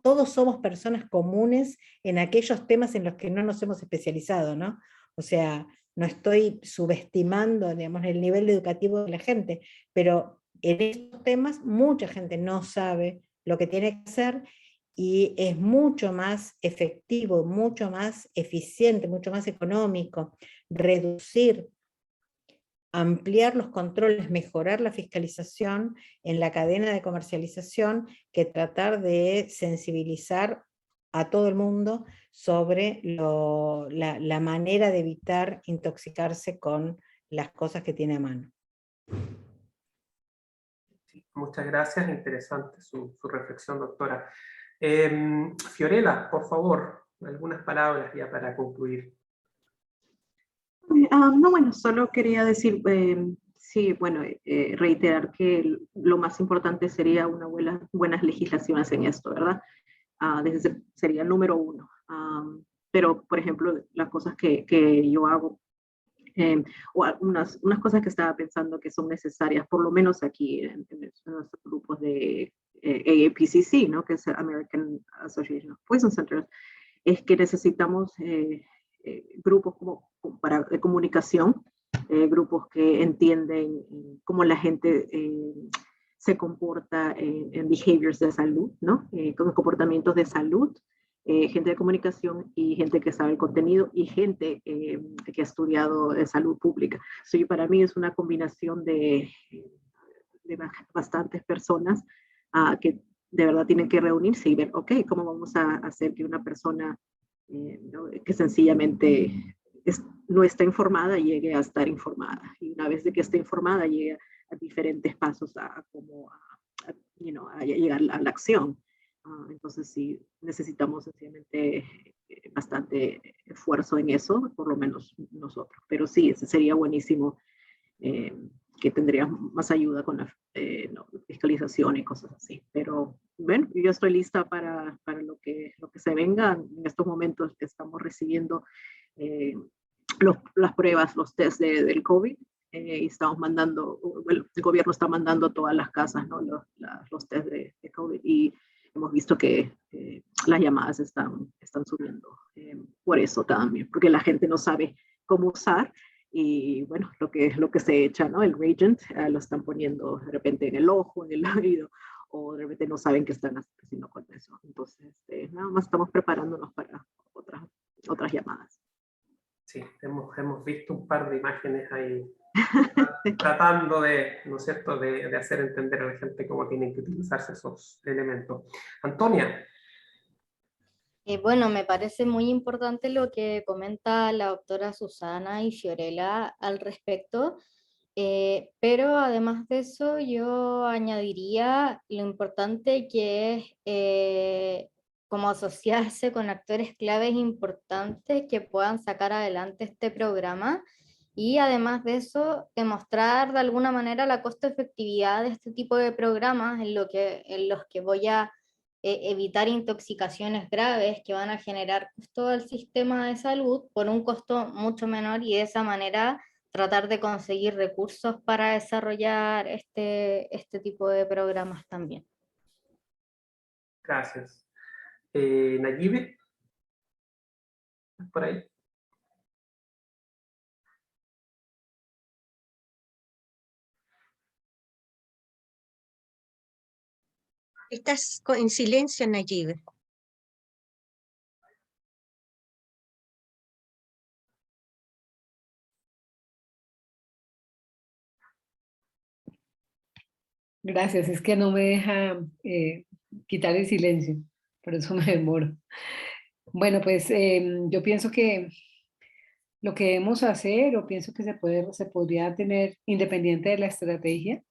S4: todos somos personas comunes en aquellos temas en los que no nos hemos especializado, ¿no? O sea, no estoy subestimando, digamos, el nivel educativo de la gente, pero en estos temas mucha gente no sabe lo que tiene que hacer, y es mucho más efectivo, mucho más eficiente, mucho más económico reducir, ampliar los controles, mejorar la fiscalización en la cadena de comercialización, que tratar de sensibilizar a todo el mundo sobre la manera de evitar intoxicarse con las cosas que tiene a mano.
S2: Muchas gracias, interesante su reflexión, doctora. Fiorella, por favor, algunas palabras ya para concluir.
S5: No, bueno, solo quería decir, Sí, bueno, reiterar que lo más importante sería buenas legislaciones en esto, ¿verdad? Sería el número uno. Pero, por ejemplo, las cosas que yo hago, o unas cosas que estaba pensando que son necesarias, por lo menos aquí en los grupos de AAPCC, ¿no? Que es American Association of Poison Centers, es que necesitamos grupos de comunicación, grupos que entienden cómo la gente se comporta en behaviors de salud, ¿no? Con comportamientos de salud, gente de comunicación y gente que sabe el contenido y gente que ha estudiado de salud pública. Para mí es una combinación de bastantes personas que de verdad tienen que reunirse y ver, ok, ¿cómo vamos a hacer que una persona ¿no? que sencillamente no está informada llegue a estar informada? Y una vez de que esté informada, llegue a diferentes pasos a llegar a la acción. Entonces sí, necesitamos sencillamente bastante esfuerzo en eso, por lo menos nosotros. Pero sí, ese sería buenísimo que tendría más ayuda con la fiscalización y cosas así. Pero bueno, yo estoy lista para lo que se venga. En estos momentos estamos recibiendo las pruebas, los test del COVID. Y estamos mandando, bueno, el gobierno está mandando a todas las casas, ¿no? los test de COVID y hemos visto que las llamadas están subiendo por eso también, porque la gente no sabe cómo usar y bueno, lo que se echa, ¿no? El reagent lo están poniendo de repente en el ojo, en el oído, o de repente no saben qué están haciendo con eso. Entonces, nada más estamos preparándonos para otras llamadas.
S2: Sí, hemos visto un par de imágenes ahí tratando de, ¿no es cierto?, de hacer entender a la gente cómo tienen que utilizarse esos elementos. Antonia.
S3: Bueno, me parece muy importante lo que comenta la doctora Susana y Fiorella al respecto, pero además de eso yo añadiría lo importante que es como asociarse con actores claves importantes que puedan sacar adelante este programa y además de eso demostrar de alguna manera la costo efectividad de este tipo de programas en los que voy a evitar intoxicaciones graves que van a generar costo al sistema de salud por un costo mucho menor y de esa manera tratar de conseguir recursos para desarrollar este tipo de programas también.
S2: Gracias. Nayibe, por ahí.
S9: Estás en silencio, Nayibe.
S6: Gracias, es que no me deja quitar el silencio, por eso me demoro. Bueno, pues yo pienso que lo que debemos hacer, o pienso que se podría tener, independiente de la estrategia,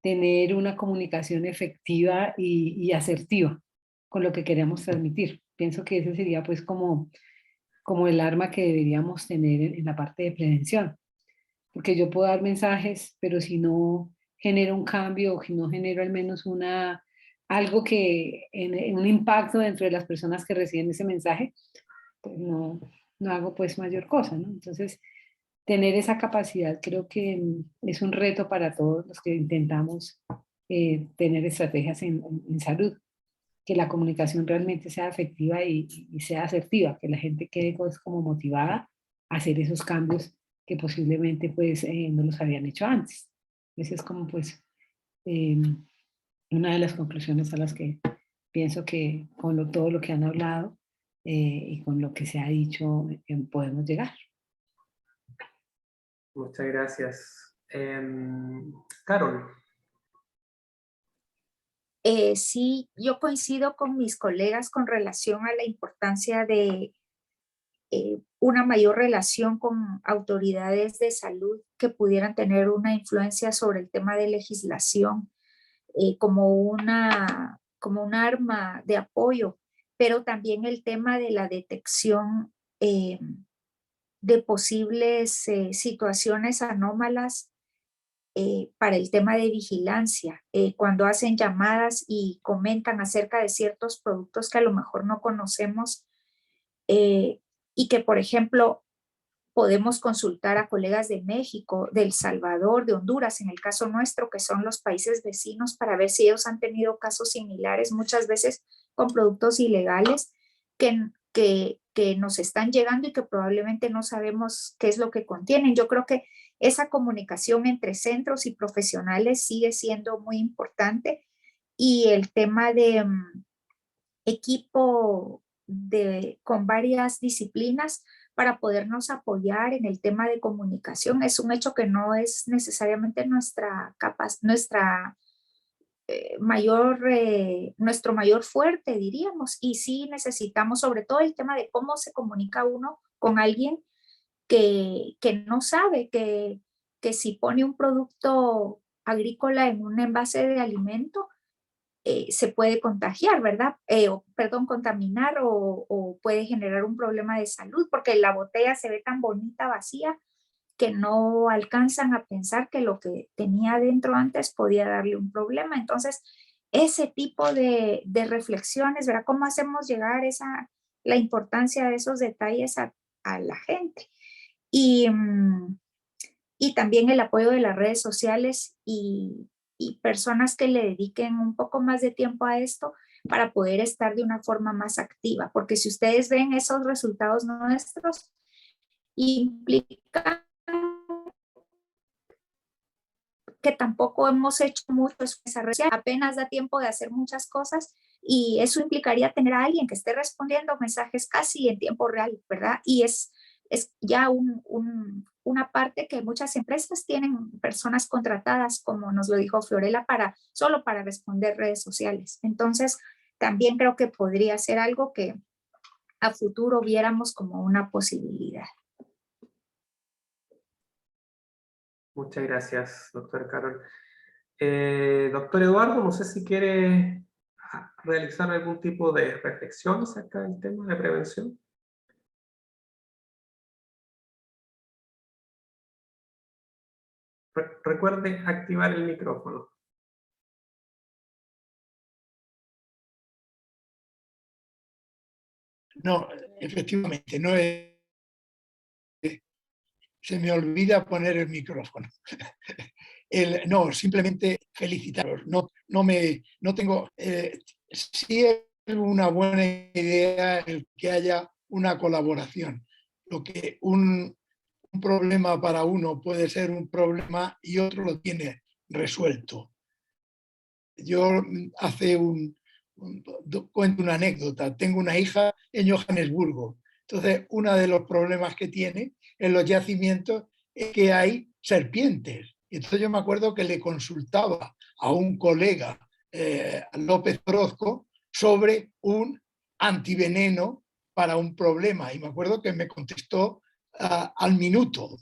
S6: tener una comunicación efectiva y asertiva con lo que queremos transmitir. Pienso que ese sería pues como el arma que deberíamos tener en la parte de prevención. Porque yo puedo dar mensajes, pero si no genero un cambio o si no genero al menos algo que en un impacto dentro de las personas que reciben ese mensaje, pues no hago pues mayor cosa, ¿no? Entonces, tener esa capacidad creo que es un reto para todos los que intentamos tener estrategias en salud, que la comunicación realmente sea efectiva y sea asertiva, que la gente quede pues, como motivada a hacer esos cambios que posiblemente pues no los habían hecho antes. Esa es como pues una de las conclusiones a las que pienso que con todo lo que han hablado y con lo que se ha dicho podemos llegar.
S2: Muchas gracias. Carol.
S7: Sí, yo coincido con mis colegas con relación a la importancia de una mayor relación con autoridades de salud que pudieran tener una influencia sobre el tema de legislación como un arma de apoyo, pero también el tema de la detección de posibles situaciones anómalas para el tema de vigilancia, cuando hacen llamadas y comentan acerca de ciertos productos que a lo mejor no conocemos, y que, por ejemplo, podemos consultar a colegas de México, de El Salvador, de Honduras, en el caso nuestro, que son los países vecinos, para ver si ellos han tenido casos similares, muchas veces con productos ilegales que nos están llegando y que probablemente no sabemos qué es lo que contienen. Yo creo que esa comunicación entre centros y profesionales sigue siendo muy importante, y el tema de equipo con varias disciplinas para podernos apoyar en el tema de comunicación es un hecho que no es necesariamente nuestro mayor fuerte, diríamos, y sí necesitamos sobre todo el tema de cómo se comunica uno con alguien que no sabe que si pone un producto agrícola en un envase de alimento, se puede contagiar, ¿verdad? Contaminar o puede generar un problema de salud, porque la botella se ve tan bonita vacía que no alcanzan a pensar que lo que tenía dentro antes podía darle un problema. Entonces, ese tipo de reflexiones, ¿verdad? ¿Cómo hacemos llegar la importancia de esos detalles a la gente? Y también el apoyo de las redes sociales y personas que le dediquen un poco más de tiempo a esto para poder estar de una forma más activa, porque si ustedes ven esos resultados nuestros, implica que tampoco hemos hecho mucho esfuerzo, apenas da tiempo de hacer muchas cosas, y eso implicaría tener a alguien que esté respondiendo mensajes casi en tiempo real, ¿verdad? Y es ya una parte que muchas empresas tienen personas contratadas, como nos lo dijo Fiorella, solo para responder redes sociales. Entonces, también creo que podría ser algo que a futuro viéramos como una posibilidad.
S2: Muchas gracias, doctora Carol. Doctor Eduardo, no sé si quiere realizar algún tipo de reflexión acerca del tema de prevención. Recuerde activar el micrófono.
S8: No, efectivamente, no es... Se me olvida poner el micrófono. No, simplemente felicitaros. No tengo... sí es una buena idea el que haya una colaboración. Lo que un problema para uno puede ser un problema y otro lo tiene resuelto. Yo cuento una anécdota. Tengo una hija en Johannesburgo. Entonces, uno de los problemas que tiene en los yacimientos es que hay serpientes. Entonces yo me acuerdo que le consultaba a un colega, López Orozco, sobre un antiveneno para un problema. Y me acuerdo que me contestó al minuto.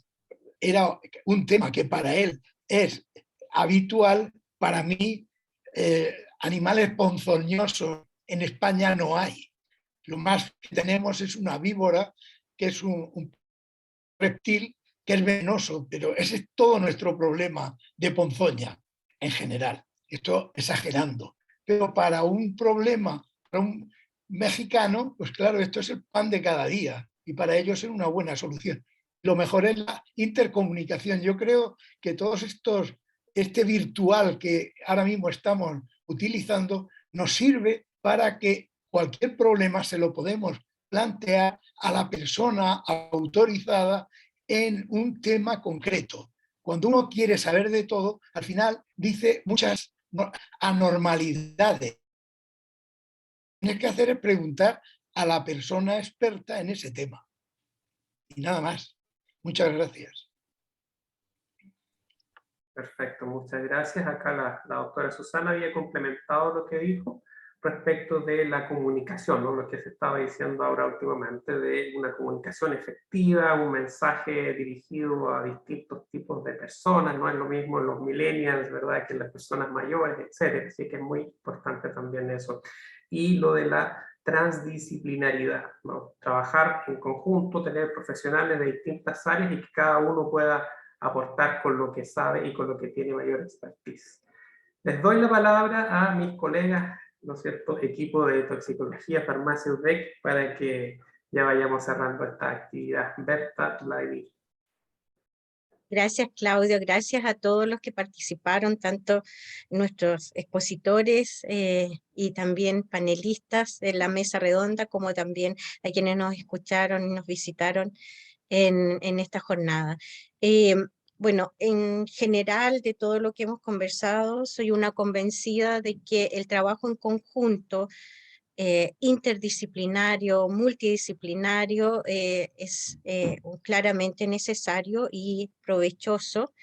S8: Era un tema que para él es habitual, para mí animales ponzoñosos en España no hay. Lo más que tenemos es una víbora, que es un reptil que es venenoso, pero ese es todo nuestro problema de ponzoña en general. Esto exagerando. Pero para un problema, para un mexicano, pues claro, esto es el pan de cada día y para ellos es una buena solución. Lo mejor es la intercomunicación. Yo creo que este virtual que ahora mismo estamos utilizando nos sirve para que cualquier problema se lo podemos plantear a la persona autorizada en un tema concreto. Cuando uno quiere saber de todo, al final dice muchas anormalidades. Lo que tienes que hacer es preguntar a la persona experta en ese tema. Y nada más. Muchas gracias.
S2: Perfecto, muchas gracias. Acá la doctora Susana había complementado lo que dijo respecto de la comunicación, ¿no? Lo que se estaba diciendo ahora últimamente de una comunicación efectiva, un mensaje dirigido a distintos tipos de personas, no es lo mismo en los millennials, ¿verdad?, que en las personas mayores, etcétera. Así que es muy importante también eso. Y lo de la transdisciplinaridad, ¿no? Trabajar en conjunto, tener profesionales de distintas áreas y que cada uno pueda aportar con lo que sabe y con lo que tiene mayor expertise. Les doy la palabra a mis colegas, ¿no es cierto?, equipo de toxicología, farmacia UDEC, para que ya vayamos cerrando esta actividad. Berta, Vladimir.
S9: Gracias, Claudio. Gracias a todos los que participaron, tanto nuestros expositores y también panelistas de la mesa redonda, como también a quienes nos escucharon y nos visitaron en esta jornada. Bueno, en general, de todo lo que hemos conversado, soy una convencida de que el trabajo en conjunto, interdisciplinario, multidisciplinario, es claramente necesario y provechoso.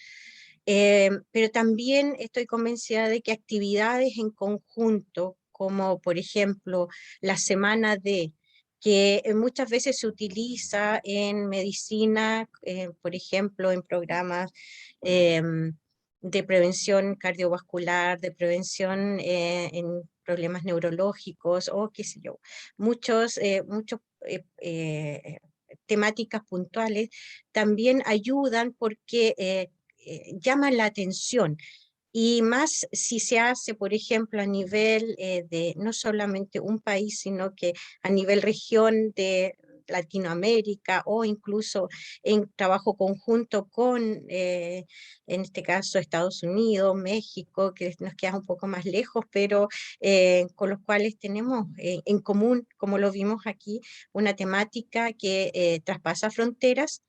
S9: Pero también estoy convencida de que actividades en conjunto, como por ejemplo la semana de, que muchas veces se utiliza en medicina, por ejemplo en programas de prevención cardiovascular, de prevención en problemas neurológicos o qué sé yo, muchos temáticas puntuales también ayudan porque llaman la atención. Y más si se hace, por ejemplo, a nivel de no solamente un país, sino que a nivel región de Latinoamérica o incluso en trabajo conjunto con, en este caso, Estados Unidos, México, que nos queda un poco más lejos, pero con los cuales tenemos en común, como lo vimos aquí, una temática que traspasa fronteras.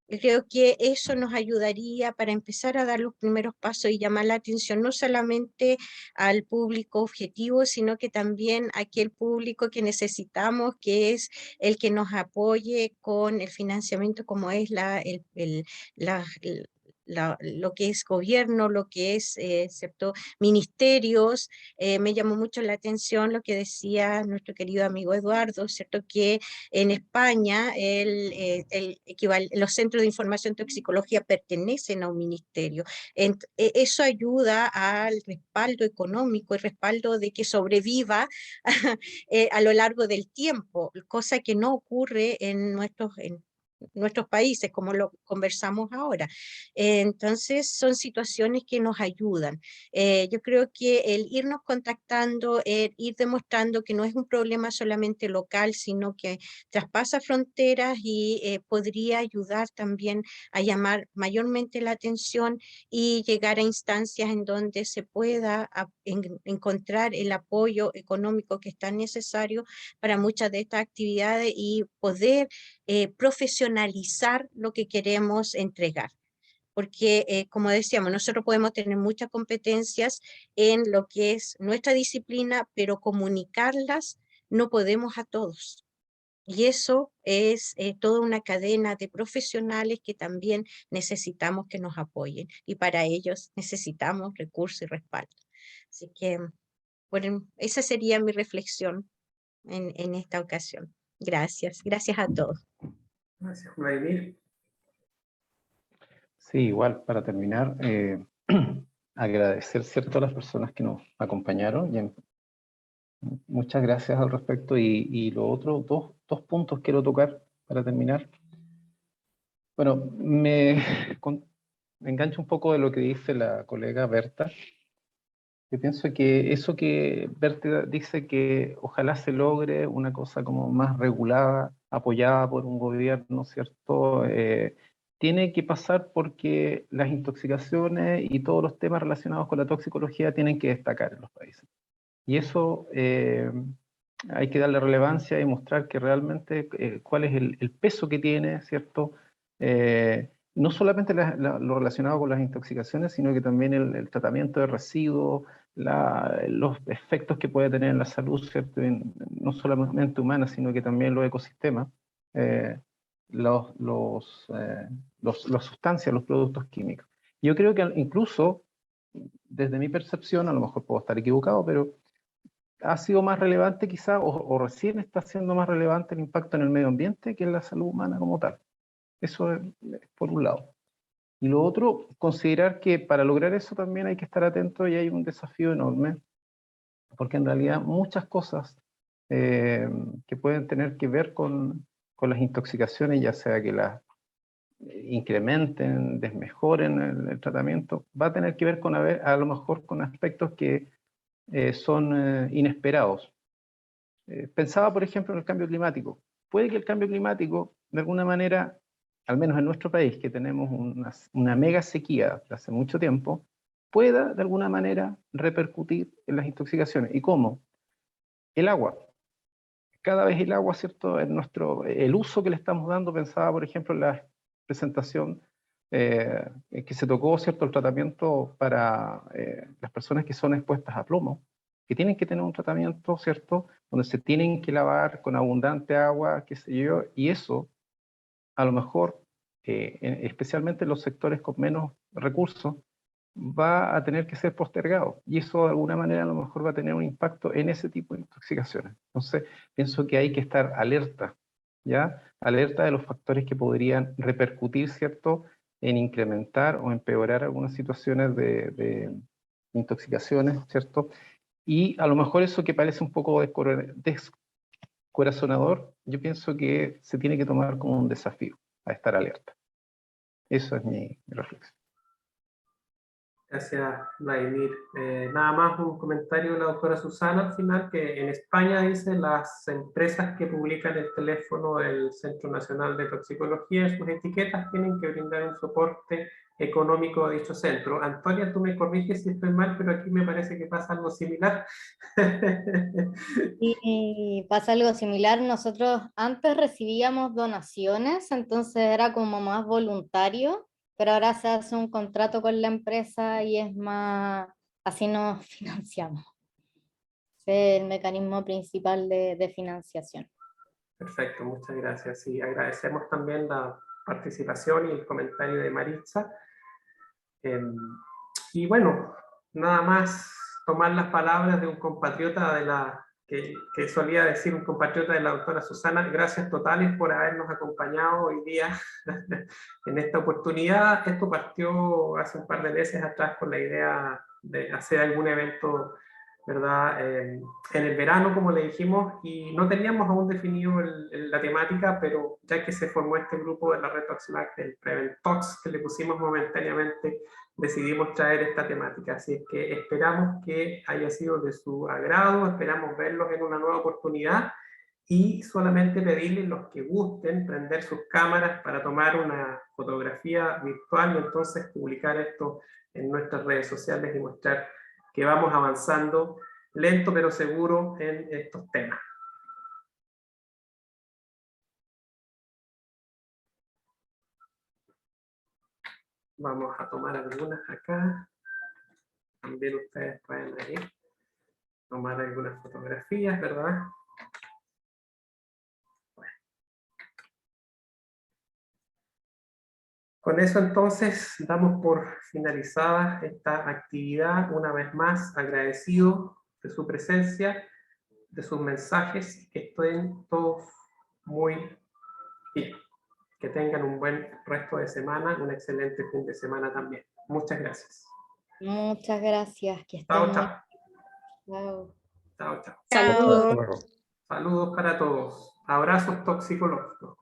S9: Creo que eso nos ayudaría para empezar a dar los primeros pasos y llamar la atención no solamente al público objetivo, sino que también a aquel público que necesitamos, que es el que nos apoye con el financiamiento, como es lo que es gobierno, lo que es ¿cierto?, ministerios. Me llamó mucho la atención lo que decía nuestro querido amigo Eduardo, ¿cierto?, que en España los centros de información en toxicología pertenecen a un ministerio. Eso ayuda al respaldo económico y respaldo de que sobreviva a lo largo del tiempo, cosa que no ocurre en nuestros países, como lo conversamos ahora. Entonces, son situaciones que nos ayudan. Yo creo que el irnos contactando, ir demostrando que no es un problema solamente local, sino que traspasa fronteras y podría ayudar también a llamar mayormente la atención y llegar a instancias en donde se pueda encontrar el apoyo económico que es tan necesario para muchas de estas actividades y poder profesionalizar lo que queremos entregar. Porque, como decíamos, nosotros podemos tener muchas competencias en lo que es nuestra disciplina, pero comunicarlas no podemos a todos. Y eso es toda una cadena de profesionales que también necesitamos que nos apoyen. Y para ellos necesitamos recursos y respaldo. Así que, bueno, esa sería mi reflexión en esta ocasión. Gracias. Gracias a todos.
S2: Gracias, Vladimir.
S1: Sí, igual, para terminar, agradecer, ¿cierto?, a las personas que nos acompañaron. Muchas gracias al respecto. Y lo otro, dos puntos quiero tocar para terminar. Bueno, me engancho un poco de lo que dice la colega Berta. Yo pienso que eso que Berta dice, que ojalá se logre una cosa como más regulada, apoyada por un gobierno, ¿cierto? Tiene que pasar porque las intoxicaciones y todos los temas relacionados con la toxicología tienen que destacar en los países. Y eso hay que darle relevancia y mostrar que realmente cuál es el peso que tiene, ¿cierto? No solamente lo relacionado con las intoxicaciones, sino que también el tratamiento de residuos, los efectos que puede tener en la salud, ¿cierto? No solamente humana, sino que también los ecosistemas, las sustancias, los productos químicos. Yo creo que incluso, desde mi percepción, a lo mejor puedo estar equivocado, pero ha sido más relevante quizá, o recién está siendo más relevante el impacto en el medio ambiente que en la salud humana como tal. Eso es por un lado. Y lo otro, considerar que para lograr eso también hay que estar atento y hay un desafío enorme, porque en realidad muchas cosas que pueden tener que ver con las intoxicaciones, ya sea que incrementen, desmejoren el tratamiento, va a tener que ver con a lo mejor con aspectos que son inesperados. Pensaba, por ejemplo, en el cambio climático. Puede que el cambio climático, de alguna manera, al menos en nuestro país, que tenemos una mega sequía de hace mucho tiempo, pueda de alguna manera repercutir en las intoxicaciones. ¿Y cómo? El agua. Cada vez el agua, ¿cierto? El uso que le estamos dando, pensaba, por ejemplo, en la presentación que se tocó, ¿cierto? El tratamiento para las personas que son expuestas a plomo, que tienen que tener un tratamiento, ¿cierto? Donde se tienen que lavar con abundante agua, qué sé yo, y eso, a lo mejor, especialmente en los sectores con menos recursos, va a tener que ser postergado, y eso de alguna manera a lo mejor va a tener un impacto en ese tipo de intoxicaciones. Entonces, pienso que hay que estar alerta, ¿ya? Alerta de los factores que podrían repercutir, ¿cierto?, en incrementar o empeorar algunas situaciones de intoxicaciones, ¿cierto? Y a lo mejor eso que parece un poco descorazonador, yo pienso que se tiene que tomar como un desafío, a estar alerta. Eso es mi reflexión.
S2: Gracias, Vladimir. Nada más un comentario de la doctora Susana al final, que en España dice las empresas que publican el teléfono del Centro Nacional de Toxicología en sus etiquetas tienen que brindar un soporte económico a dicho centro. Antonia, tú me corriges si estoy mal, pero aquí me parece que pasa algo similar.
S3: Y pasa algo similar. Nosotros antes recibíamos donaciones, entonces era como más voluntario, pero ahora se hace un contrato con la empresa y es más, así nos financiamos. Ese es el mecanismo principal de financiación.
S2: Perfecto, muchas gracias. Y agradecemos también la participación y el comentario de Maritza. Y bueno, nada más tomar las palabras de un compatriota que solía decir un compatriota de la doctora Susana. Gracias totales por habernos acompañado hoy día en esta oportunidad. Esto partió hace un par de meses atrás con la idea de hacer algún evento, ¿verdad? En el verano, como le dijimos, y no teníamos aún definido la temática, pero ya que se formó este grupo de la Red ToxLab, del PreventTox, que le pusimos momentáneamente, decidimos traer esta temática. Así es que esperamos que haya sido de su agrado, esperamos verlos en una nueva oportunidad, y solamente pedirles los que gusten prender sus cámaras para tomar una fotografía virtual y entonces publicar esto en nuestras redes sociales y mostrar que vamos avanzando lento pero seguro en estos temas. Vamos a tomar algunas acá. También ustedes pueden ahí tomar algunas fotografías, ¿verdad? Bueno. Con eso entonces damos por finalizada esta actividad. Una vez más, agradecido de su presencia, de sus mensajes, que estén todos muy bien. Que tengan un buen resto de semana, un excelente fin de semana también. Muchas gracias.
S3: Muchas gracias. Que estén
S2: Chao,
S3: muy
S2: chao.
S3: bien.
S2: Chao, chao.
S9: Saludos.
S2: Saludos para todos. Abrazos toxicológicos.